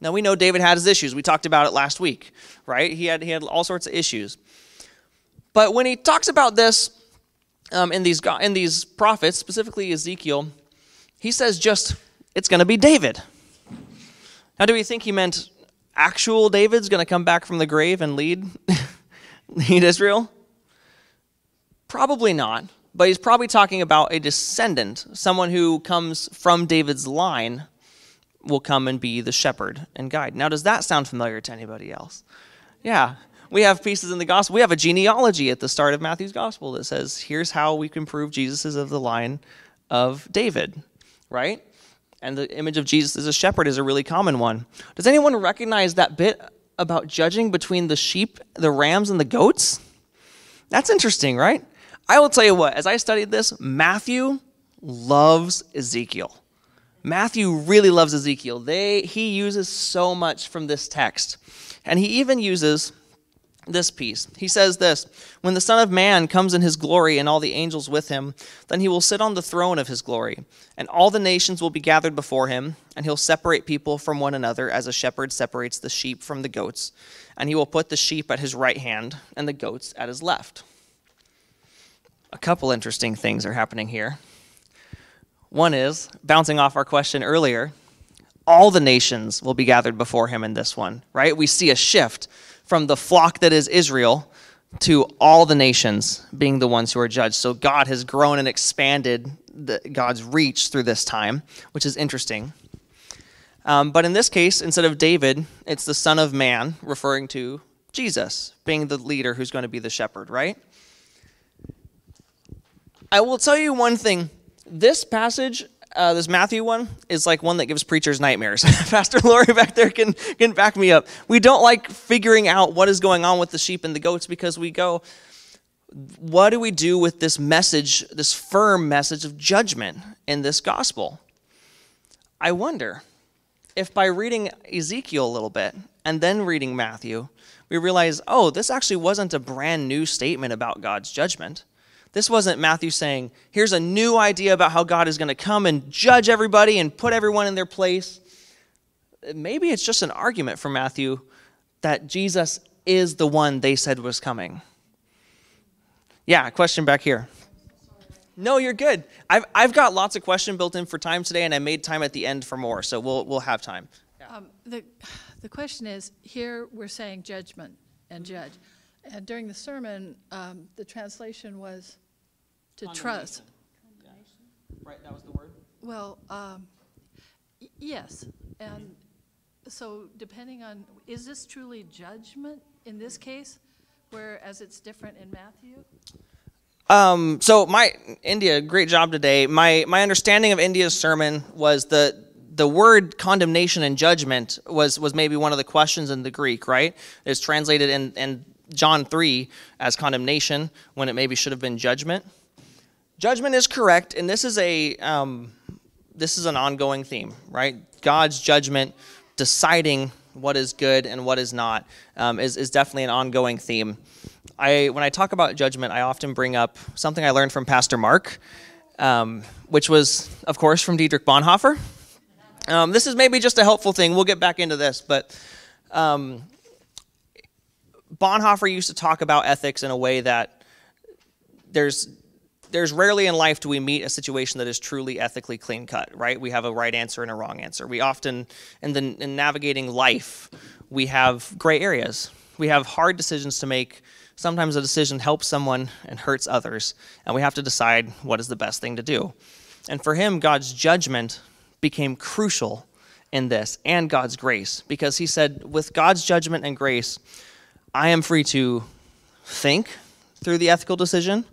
Now we know David had his issues. We talked about it last week, right? He had all sorts of issues. But when he talks about this in these prophets, specifically Ezekiel, he says just, it's going to be David. Now do we think he meant actual David's going to come back from the grave and lead Israel? Probably not, but he's probably talking about a descendant, someone who comes from David's line will come and be the shepherd and guide. Now, does that sound familiar to anybody else? Yeah, we have pieces in the gospel. We have a genealogy at the start of Matthew's gospel that says, here's how we can prove Jesus is of the line of David, right? And the image of Jesus as a shepherd is a really common one. Does anyone recognize that bit about judging between the sheep, the rams, and the goats? That's interesting, right? I will tell you what, as I studied this, Matthew loves Ezekiel. Matthew really loves Ezekiel. He uses so much from this text. And he even uses this piece. He says this, when the Son of Man comes in his glory and all the angels with him, then he will sit on the throne of his glory, and all the nations will be gathered before him, and he'll separate people from one another as a shepherd separates the sheep from the goats, and he will put the sheep at his right hand and the goats at his left. A couple interesting things are happening here. One is, bouncing off our question earlier, all the nations will be gathered before him in this one, right? We see a shift from the flock that is Israel to all the nations being the ones who are judged. So God has grown and expanded God's reach through this time, which is interesting. But in this case, instead of David, it's the Son of Man, referring to Jesus being the leader who's going to be the shepherd, right? I will tell you one thing. This passage, this Matthew one, is like one that gives preachers nightmares. Pastor Lori back there can back me up. We don't like figuring out what is going on with the sheep and the goats because we go, what do we do with this message, this firm message of judgment in this gospel? I wonder if by reading Ezekiel a little bit and then reading Matthew, we realize, oh, this actually wasn't a brand new statement about God's judgment. This wasn't Matthew saying, here's a new idea about how God is going to come and judge everybody and put everyone in their place. Maybe it's just an argument for Matthew that Jesus is the one they said was coming. Yeah, question back here. No, you're good. I've got lots of questions built in for time today, and I made time at the end for more, so we'll have time. The question is, here we're saying judgment and judge. And during the sermon, the translation was to trust. Right, that was the word? Well, yes. And so depending on, is this truly judgment in this case, whereas it's different in Matthew? So India, great job today. My understanding of India's sermon was the word condemnation and judgment was maybe one of the questions in the Greek, right? It's translated in John 3 as condemnation when it maybe should have been judgment. Judgment is correct, and this is an ongoing theme, right? God's judgment, deciding what is good and what is not, is definitely an ongoing theme. When I talk about judgment, I often bring up something I learned from Pastor Mark, which was, of course, from Dietrich Bonhoeffer. This is maybe just a helpful thing. We'll get back into this, but Bonhoeffer used to talk about ethics in a way that there's rarely in life do we meet a situation that is truly ethically clean cut, right? We have a right answer and a wrong answer. We often, in navigating life, we have gray areas. We have hard decisions to make. Sometimes a decision helps someone and hurts others, and we have to decide what is the best thing to do. And for him, God's judgment became crucial in this, and God's grace, because he said, with God's judgment and grace, I am free to think through the ethical decision,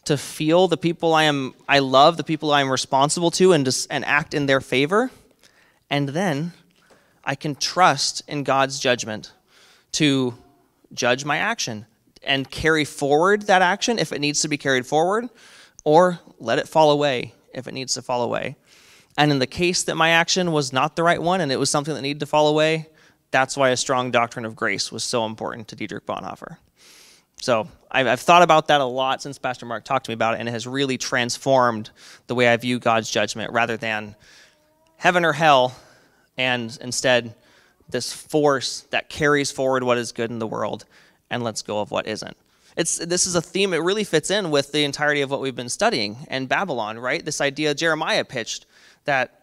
to feel the people I love, the people I am responsible to, and act in their favor, and then I can trust in God's judgment to judge my action and carry forward that action if it needs to be carried forward, or let it fall away if it needs to fall away. And in the case that my action was not the right one and it was something that needed to fall away, that's why a strong doctrine of grace was so important to Dietrich Bonhoeffer. So I've thought about that a lot since Pastor Mark talked to me about it, and it has really transformed the way I view God's judgment rather than heaven or hell, and instead this force that carries forward what is good in the world and lets go of what isn't. This is a theme, it really fits in with the entirety of what we've been studying in Babylon, right? This idea Jeremiah pitched that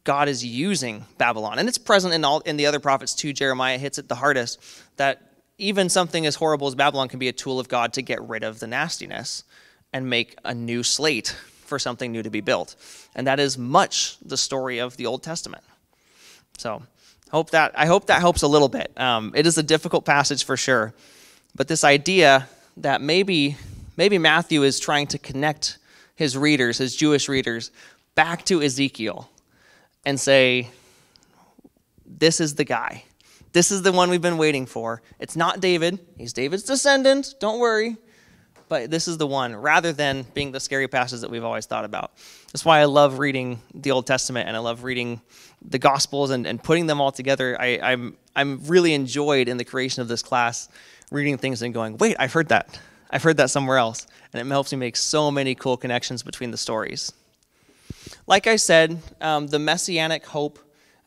God is using Babylon. And it's present in the other prophets too. Jeremiah hits it the hardest, that even something as horrible as Babylon can be a tool of God to get rid of the nastiness and make a new slate for something new to be built. And that is much the story of the Old Testament. So I hope that helps a little bit. It is a difficult passage for sure. But this idea that maybe Matthew is trying to connect his readers, his Jewish readers, back to Ezekiel and say, this is the guy. This is the one we've been waiting for. It's not David. He's David's descendant. Don't worry. But this is the one, rather than being the scary passage that we've always thought about. That's why I love reading the Old Testament, and I love reading the Gospels and putting them all together. I'm really enjoyed in the creation of this class, reading things and going, wait, I've heard that. I've heard that somewhere else. And it helps me make so many cool connections between the stories. Like I said, the messianic hope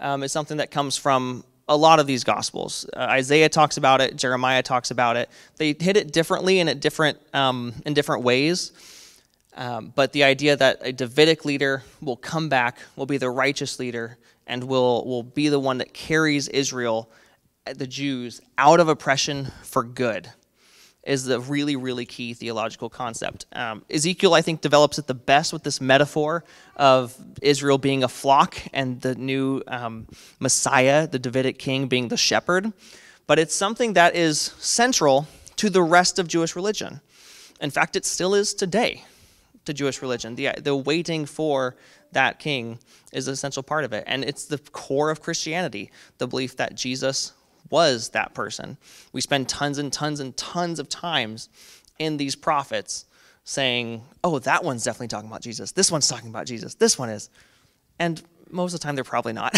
is something that comes from a lot of these Gospels. Isaiah talks about it. Jeremiah talks about it. They hit it differently and in different ways. But the idea that a Davidic leader will come back, will be the righteous leader, and will be the one that carries Israel, the Jews, out of oppression for good, is the really, really key theological concept. Ezekiel, I think, develops it the best with this metaphor of Israel being a flock and the new Messiah, the Davidic king, being the shepherd. But it's something that is central to the rest of Jewish religion. In fact, it still is today to Jewish religion. The waiting for that king is an essential part of it. And it's the core of Christianity, the belief that Jesus was that person. We spend tons and tons and tons of times in these prophets saying, oh, that one's definitely talking about Jesus. This one's talking about Jesus. This one is. And most of the time they're probably not.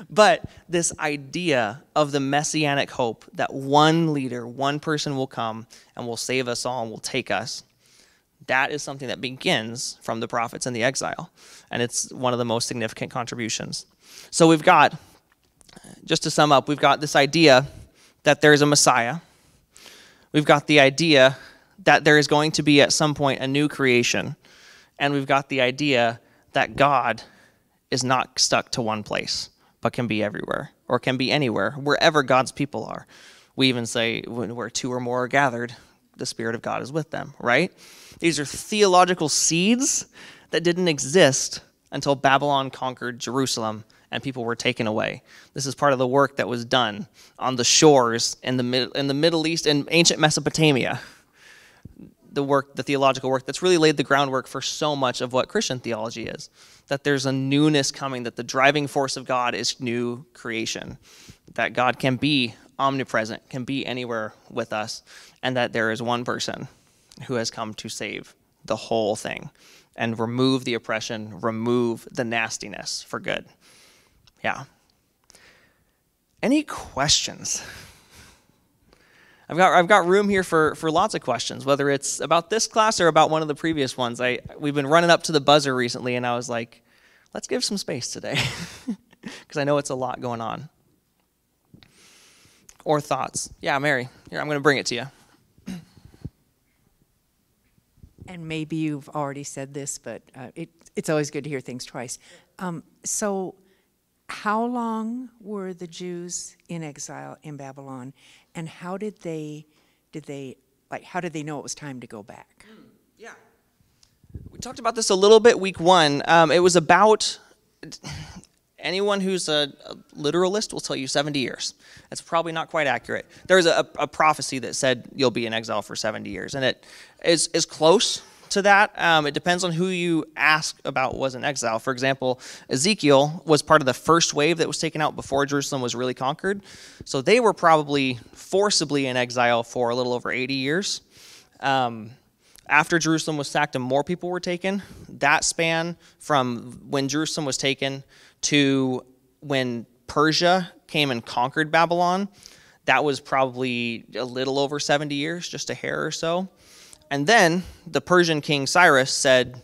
But this idea of the messianic hope that one leader, one person will come and will save us all and will take us, that is something that begins from the prophets and the exile. And it's one of the most significant contributions. So we've got, just to sum up, we've got this idea that there's a Messiah. We've got the idea that there is going to be at some point a new creation. And we've got the idea that God is not stuck to one place, but can be everywhere, or can be anywhere, wherever God's people are. We even say, where two or more are gathered, the Spirit of God is with them, right? These are theological seeds that didn't exist until Babylon conquered Jerusalem and people were taken away. This is part of the work that was done on the shores in the Middle East and ancient Mesopotamia. The theological work that's really laid the groundwork for so much of what Christian theology is. That there's a newness coming, that the driving force of God is new creation. That God can be omnipresent, can be anywhere with us, and that there is one person who has come to save the whole thing and remove the oppression, remove the nastiness for good. Yeah. Any questions? I've got room here for lots of questions, whether it's about this class or about one of the previous ones. We've been running up to the buzzer recently, and I was like, let's give some space today, because I know it's a lot going on. Or thoughts. Yeah, Mary, here, I'm going to bring it to you. And maybe you've already said this, but it's always good to hear things twice. So how long were the Jews in exile in Babylon, and how did they know it was time to go back? Yeah. We talked about this a little bit week one. It was about, anyone who's a literalist will tell you 70 years. That's probably not quite accurate. There's a prophecy that said you'll be in exile for 70 years, and it is close to that. It depends on who you ask about was in exile. For example, Ezekiel was part of the first wave that was taken out before Jerusalem was really conquered. So they were probably forcibly in exile for a little over 80 years. After Jerusalem was sacked and more people were taken, that span from when Jerusalem was taken to when Persia came and conquered Babylon, that was probably a little over 70 years, just a hair or so. And then the Persian king Cyrus said,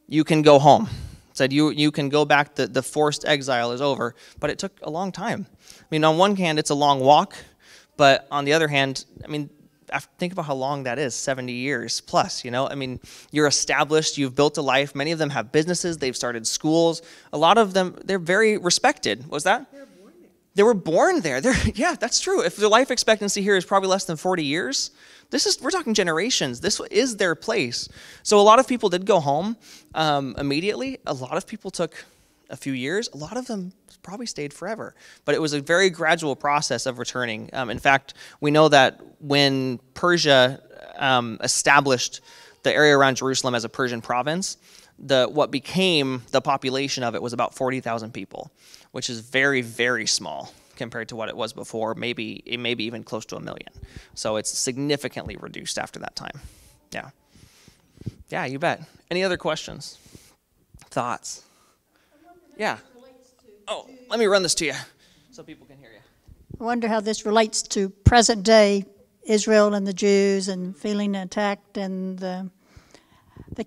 you can go home. Said, you can go back, the forced exile is over. But it took a long time. I mean, on one hand, it's a long walk. But on the other hand, I mean, think about how long that is, 70 years plus, you know? I mean, you're established, you've built a life. Many of them have businesses, they've started schools. A lot of them, they're very respected. What was that? They were born there. Yeah, that's true. If the life expectancy here is probably less than 40 years, we're talking generations. This is their place. So a lot of people did go home immediately. A lot of people took a few years. A lot of them probably stayed forever. But it was a very gradual process of returning. In fact, we know that when Persia established the area around Jerusalem as a Persian province, what became the population of it was about 40,000 people, which is very, very small compared to what it was before, maybe even close to 1 million. So it's significantly reduced after that time. Yeah. Yeah, you bet. Any other questions? Thoughts? Yeah. Oh, let me run this to you so people can hear you. I wonder how this relates to present day Israel and the Jews and feeling attacked and the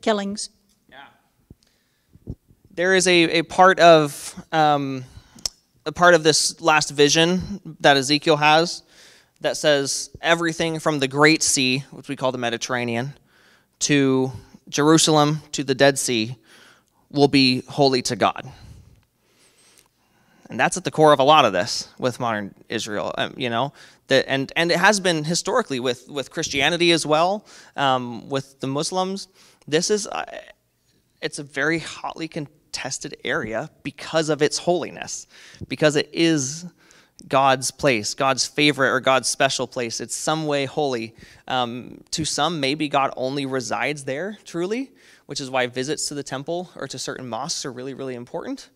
killings. Yeah. There is a part of this last vision that Ezekiel has that says everything from the Great Sea, which we call the Mediterranean, to Jerusalem, to the Dead Sea, will be holy to God. And that's at the core of a lot of this with modern Israel, you know. And it has been historically with Christianity as well, with the Muslims. It's a very hotly contested area because of its holiness, because it is God's place, God's favorite or God's special place. It's some way holy. To some, maybe God only resides there, truly, which is why visits to the temple or to certain mosques are really, really important.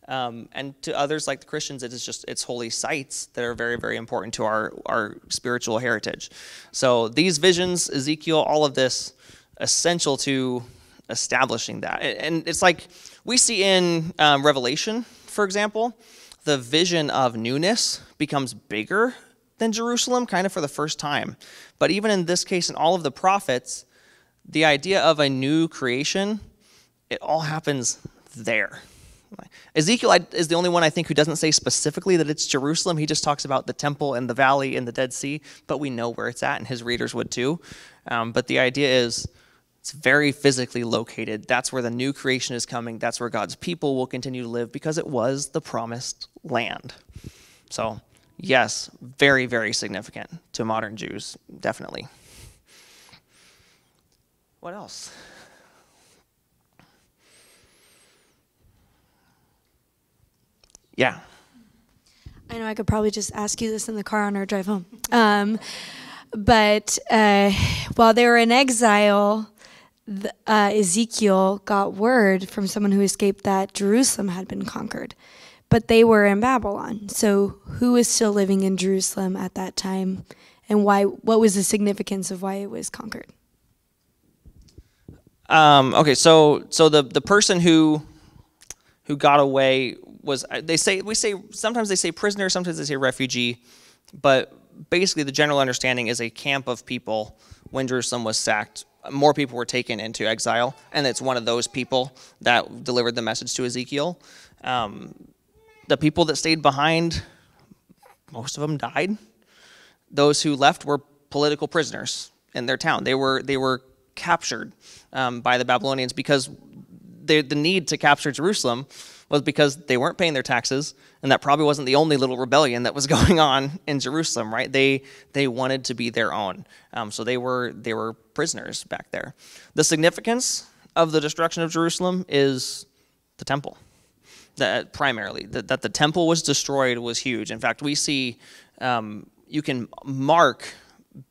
And to others, like the Christians, it's holy sites that are very, very important to our spiritual heritage. So these visions, Ezekiel, all of this, essential to establishing that. And it's like we see in Revelation, for example, the vision of newness becomes bigger than Jerusalem, kind of for the first time. But even in this case, in all of the prophets, the idea of a new creation, it all happens there. Ezekiel is the only one I think who doesn't say specifically that it's Jerusalem. He just talks about the temple and the valley and the Dead Sea, but we know where it's at, and his readers would too. But the idea is it's very physically located. That's where the new creation is coming. That's where God's people will continue to live because it was the promised land. So, yes, very, very significant to modern Jews, definitely. What else? Yeah. I know I could probably just ask you this in the car on our drive home. But while they were in exile, Ezekiel got word from someone who escaped that Jerusalem had been conquered. But they were in Babylon. So who was still living in Jerusalem at that time? And why? What was the significance of why it was conquered? Okay, so the person who got away was, sometimes they say prisoner, sometimes they say refugee, but basically the general understanding is a camp of people when Jerusalem was sacked. More people were taken into exile, and it's one of those people that delivered the message to Ezekiel. The people that stayed behind, most of them died. Those who left were political prisoners in their town. They were captured by the Babylonians because the need to capture Jerusalem was because they weren't paying their taxes, and that probably wasn't the only little rebellion that was going on in Jerusalem, right? They wanted to be their own, so they were prisoners back there. The significance of the destruction of Jerusalem is the temple. That primarily, that the temple was destroyed was huge. In fact, we see you can mark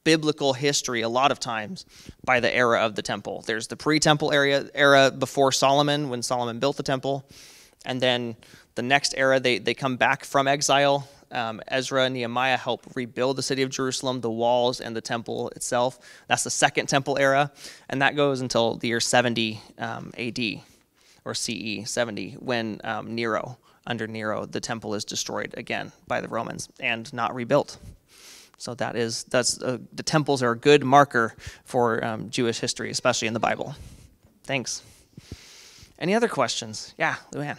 biblical history a lot of times by the era of the temple. There's the pre-temple era before Solomon, when Solomon built the temple. And then the next era, they come back from exile. Ezra and Nehemiah help rebuild the city of Jerusalem, the walls and the temple itself. That's the second temple era. And that goes until the year 70 AD or CE 70, when under Nero, the temple is destroyed again by the Romans and not rebuilt. So the temples are a good marker for Jewish history, especially in the Bible. Thanks. Any other questions? Yeah, Luann.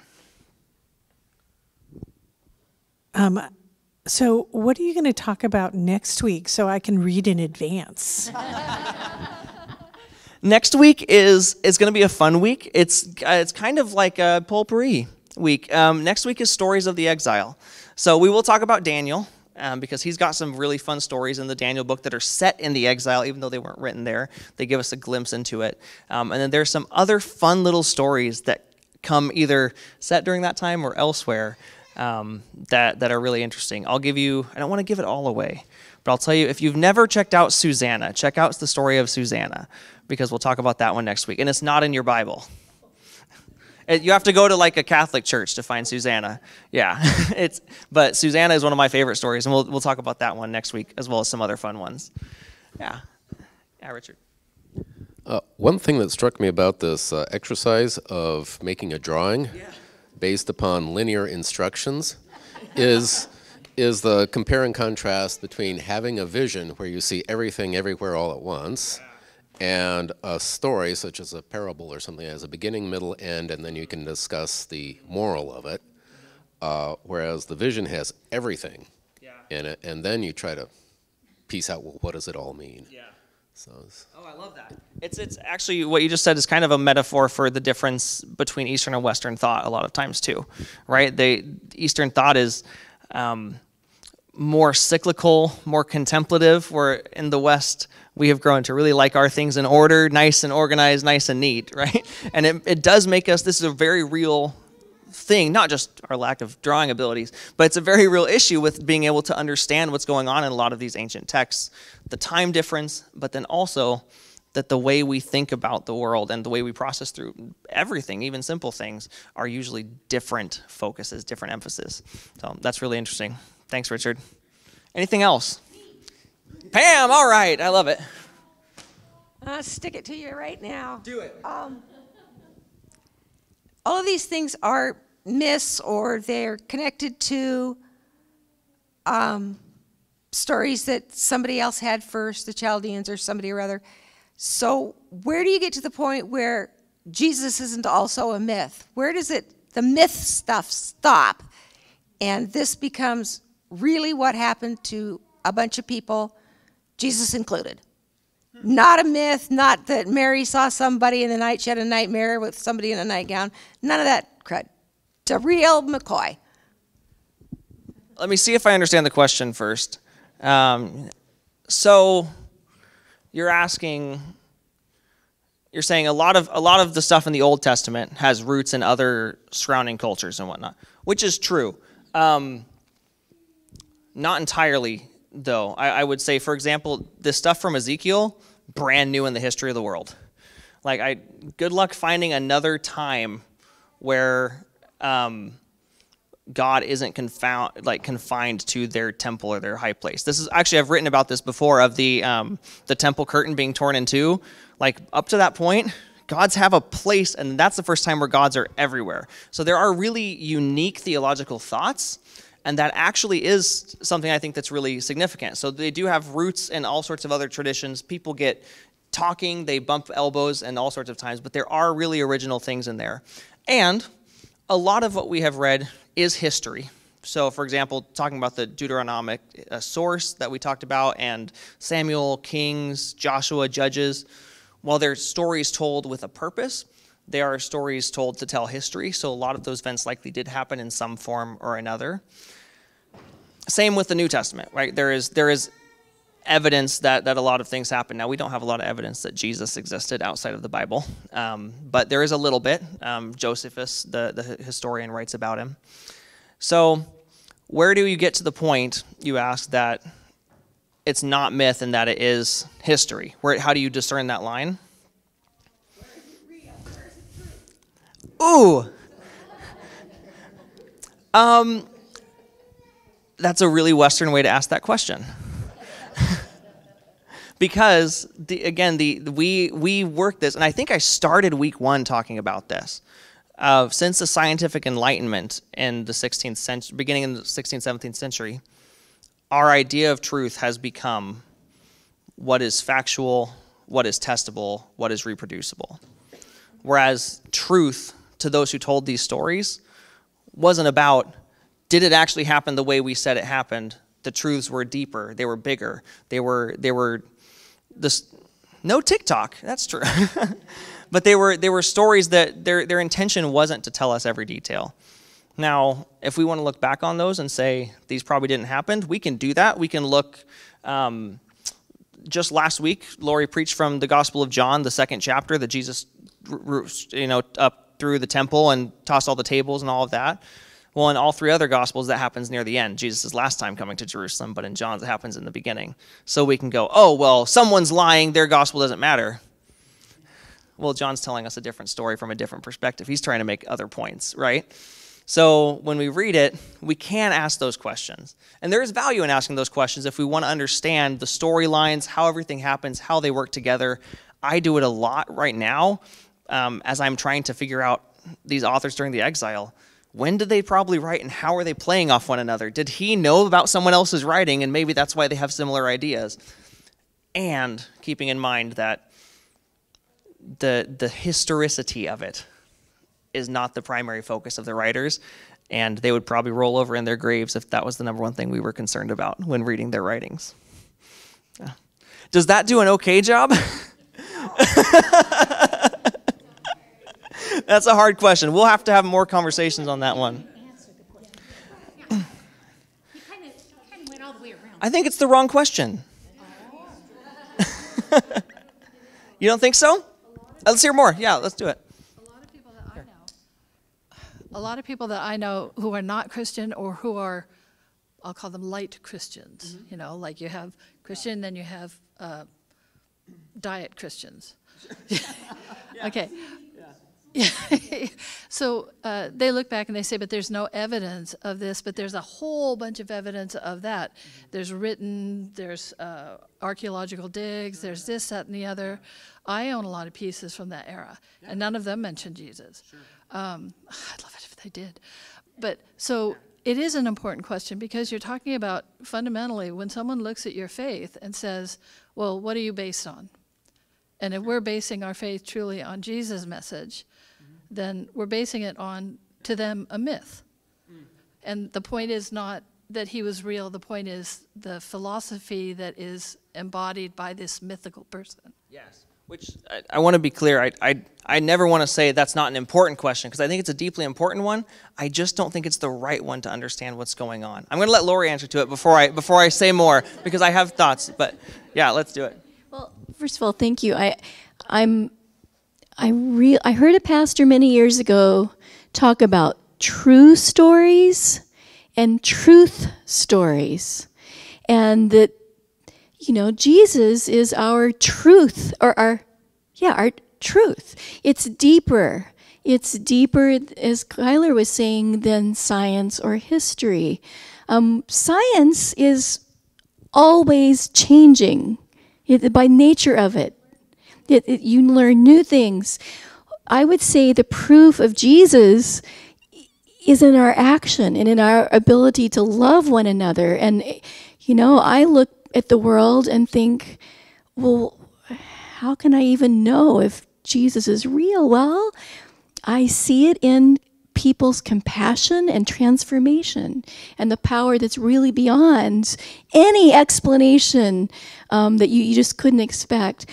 So what are you going to talk about next week so I can read in advance? Next week is going to be a fun week. It's kind of like a potpourri week. Next week is Stories of the Exile. So we will talk about Daniel because he's got some really fun stories in the Daniel book that are set in the exile, even though they weren't written there. They give us a glimpse into it. And then there's some other fun little stories that come either set during that time or elsewhere that are really interesting. I don't want to give it all away, but I'll tell you, if you've never checked out Susanna, check out the story of Susanna, because we'll talk about that one next week. And it's not in your Bible. You have to go to like a Catholic church to find Susanna. Yeah, but Susanna is one of my favorite stories, and we'll talk about that one next week, as well as some other fun ones. Yeah, Richard. One thing that struck me about this exercise of making a drawing based upon linear instructions is the compare and contrast between having a vision where you see everything everywhere all at once and a story such as a parable or something that has a beginning, middle, end, and then you can discuss the moral of it, whereas the vision has everything in it, and then you try to piece out, well, what does it all mean? Yeah. I love that. It's actually, what you just said is kind of a metaphor for the difference between Eastern and Western thought a lot of times too, right? Eastern thought is more cyclical, more contemplative, where in the West we have grown to really like our things in order, nice and organized, nice and neat, right? And it does make us, this is a very real thing, not just our lack of drawing abilities, but it's a very real issue with being able to understand what's going on in a lot of these ancient texts, the time difference, but then also that the way we think about the world and the way we process through everything, even simple things, are usually different focuses, different emphasis. So that's really interesting. Thanks, Richard. Anything else? Pam, all right, I love it. I'll stick it to you right now. Do it. All of these things are myths, or they're connected to stories that somebody else had first, the Chaldeans or somebody or other. So where do you get to the point where Jesus isn't also a myth? Where does it, the myth stuff stop, and this becomes really what happened to a bunch of people, Jesus included. Not a myth, not that Mary saw somebody in the night, she had a nightmare with somebody in a nightgown. None of that crud. To real McCoy. Let me see if I understand the question first. So you're saying a lot of the stuff in the Old Testament has roots in other surrounding cultures and whatnot, which is true. Not entirely, though. I would say, for example, this stuff from Ezekiel, brand new in the history of the world. Good luck finding another time where God isn't confined to their temple or their high place. This is actually, I've written about this before, of the temple curtain being torn in two. Up to that point, gods have a place, and that's the first time where gods are everywhere. So there are really unique theological thoughts, and that actually is something I think that's really significant. So they do have roots in all sorts of other traditions. People get talking, they bump elbows and all sorts of times, but there are really original things in there. And a lot of what we have read is history. So, for example, talking about the Deuteronomic source that we talked about, and Samuel, Kings, Joshua, Judges, while they're stories told with a purpose, they are stories told to tell history. So a lot of those events likely did happen in some form or another. Same with the New Testament, right? There is evidence that a lot of things happen. Now, we don't have a lot of evidence that Jesus existed outside of the Bible, but there is a little bit. Josephus, the historian, writes about him. So where do you get to the point, you ask, that it's not myth and that it is history? How do you discern that line? Ooh. That's a really Western way to ask that question. Because, we work this, and I think I started week 1 talking about this. Since the scientific enlightenment in the 16th century, beginning in the 16th, 17th century, our idea of truth has become what is factual, what is testable, what is reproducible. Whereas truth, to those who told these stories, wasn't about, did it actually happen the way we said it happened? The truths were deeper, they were bigger, they were this, no TikTok, that's true. But they were stories that their intention wasn't to tell us every detail. Now, if we want to look back on those and say these probably didn't happen, we can do that. We can look. Just last week, Lori preached from the Gospel of John, the 2nd chapter, that Jesus, up through the temple and tossed all the tables and all of that. Well, in all 3 other Gospels, that happens near the end. Jesus' last time coming to Jerusalem, but in John's, it happens in the beginning. So we can go, oh, well, someone's lying, their gospel doesn't matter. Well, John's telling us a different story from a different perspective. He's trying to make other points, right? So when we read it, we can ask those questions. And there is value in asking those questions if we want to understand the storylines, how everything happens, how they work together. I do it a lot right now as I'm trying to figure out these authors during the exile. When did they probably write, and how are they playing off one another? Did he know about someone else's writing, and maybe that's why they have similar ideas? And keeping in mind that the historicity of it is not the primary focus of the writers, and they would probably roll over in their graves if that was the number one thing we were concerned about when reading their writings. Yeah. Does that do an okay job? That's a hard question. We'll have to have more conversations on that one. I think it's the wrong question. You don't think so? Let's hear more. Yeah, let's do it. A lot of people that I know who are not Christian, or who are, I'll call them light Christians. Mm-hmm. Like you have Christian, then you have diet Christians. Okay. Yeah. So they look back and they say, but there's no evidence of this, but there's a whole bunch of evidence of that. Mm-hmm. There's archaeological digs, there's this, that, and the other. I own a lot of pieces from that era, and none of them mention Jesus. Sure. I'd love it if they did. But so it is an important question, because you're talking about, fundamentally, when someone looks at your faith and says, well, what are you based on? And if we're basing our faith truly on Jesus' message, then we're basing it on to them a myth. And the point is not that he was real. The point is the philosophy that is embodied by this mythical person. Yes. Which I want to be clear. I never want to say that's not an important question, because I think it's a deeply important one. I just don't think it's the right one to understand what's going on. I'm going to let Lori answer to it before I say more, because I have thoughts. But yeah, let's do it. Well, first of all, thank you. I heard a pastor many years ago talk about true stories and truth stories, and that, you know, Jesus is our truth, or our truth. It's deeper. It's deeper, as Kyler was saying, than science or history. Science is always changing by nature of it. You learn new things. I would say the proof of Jesus is in our action and in our ability to love one another. And, you know, I look at the world and think, well, how can I even know if Jesus is real? Well, I see it in people's compassion and transformation and the power that's really beyond any explanation that you just couldn't expect.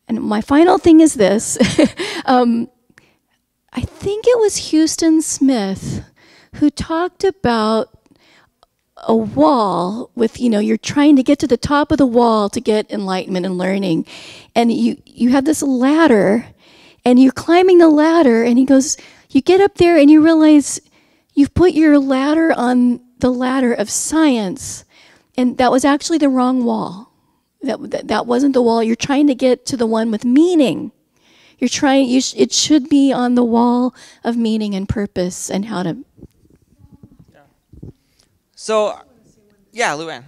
And my final thing is this. I think it was Houston Smith who talked about a wall with, you know, you're trying to get to the top of the wall to get enlightenment and learning. And you have this ladder, and you're climbing the ladder, and he goes, you get up there and you realize you've put your ladder on the ladder of science, and that was actually the wrong wall. That wasn't the wall. You're trying to get to the one with meaning. It should be on the wall of meaning and purpose and how to. So, yeah, Luann.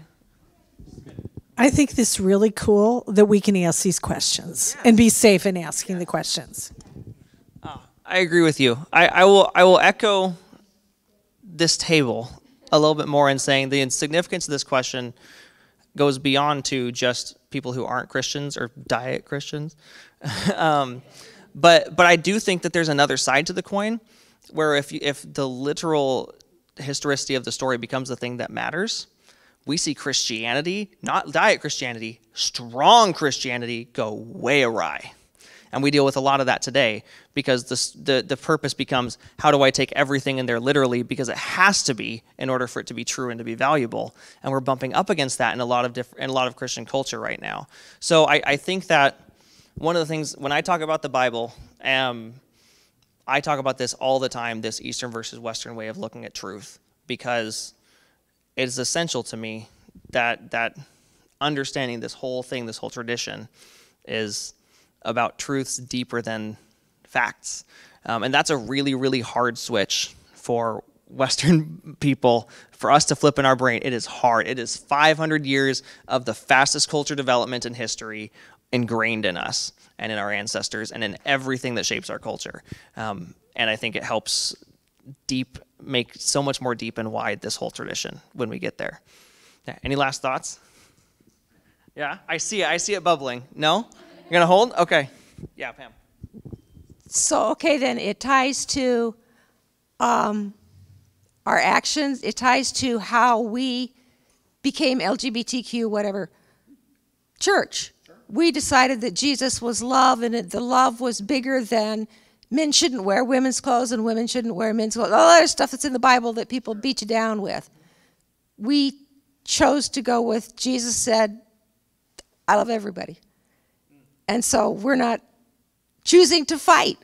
I think this is really cool that we can ask these questions and be safe in asking the questions. I agree with you. I will echo this table a little bit more in saying the significance of this question goes beyond to just people who aren't Christians or diet Christians. But I do think that there's another side to the coin, where if the literal historicity of the story becomes the thing that matters, we see Christianity, not diet Christianity, strong Christianity, go way awry. And we deal with a lot of that today, because the purpose becomes, how do I take everything in there literally, because it has to be in order for it to be true and to be valuable. And we're bumping up against that in a lot of Christian culture right now. So I think that one of the things, when I talk about the Bible, I talk about this all the time, this Eastern versus Western way of looking at truth, because it is essential to me that understanding this whole thing, this whole tradition, is about truths deeper than facts. And that's a really, really hard switch for Western people, for us to flip in our brain. It is hard. It is 500 years of the fastest culture development in history ingrained in us and in our ancestors and in everything that shapes our culture. And I think it helps make so much more deep and wide this whole tradition when we get there. Yeah. Any last thoughts? Yeah, I see it bubbling. No? You're going to hold? Okay. Yeah, Pam. So, okay, then it ties to our actions. It ties to how we became LGBTQ, whatever, church. Sure. We decided that Jesus was love, and the love was bigger than men shouldn't wear women's clothes and women shouldn't wear men's clothes. All that stuff that's in the Bible that people beat you down with. We chose to go with Jesus said, I love everybody. And so we're not choosing to fight.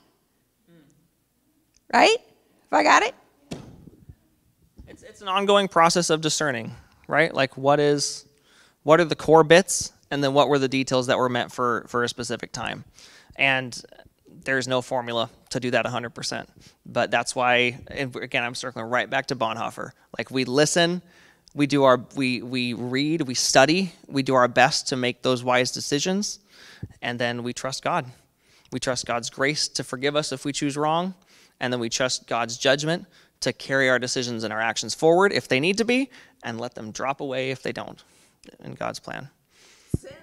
Right? Have I got it? It's an ongoing process of discerning, right? Like what are the core bits, and then what were the details that were meant for a specific time. And there's no formula to do that 100%. But that's why, and again, I'm circling right back to Bonhoeffer. Like we listen, we read, we study, we do our best to make those wise decisions, and then we trust God. We trust God's grace to forgive us if we choose wrong, and then we trust God's judgment to carry our decisions and our actions forward if they need to be, and let them drop away if they don't, in God's plan.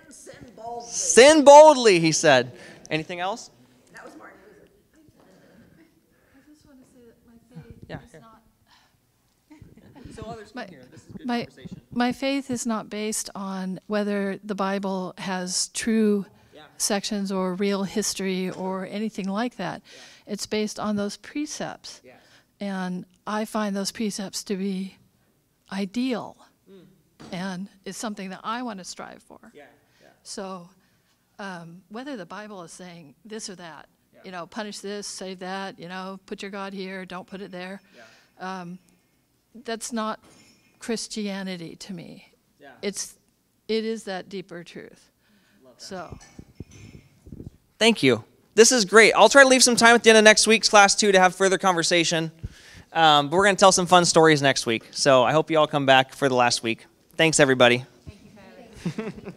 Sin boldly. Sin boldly, he said. Anything else? That was Martin Luther. I just want to say that my faith Yeah. My faith is not based on whether the Bible has true sections or real history or anything like that. It's based on those precepts. And I find those precepts to be ideal. And it's something that I want to strive for. So whether the Bible is saying this or that, punish this, save that, put your God here, don't put it there, that's not Christianity to me. It is that deeper truth. So. Thank you. This is great. I'll try to leave some time at the end of next week's class, too, to have further conversation. But we're going to tell some fun stories next week. So I hope you all come back for the last week. Thanks, everybody. Thank you, Kylie.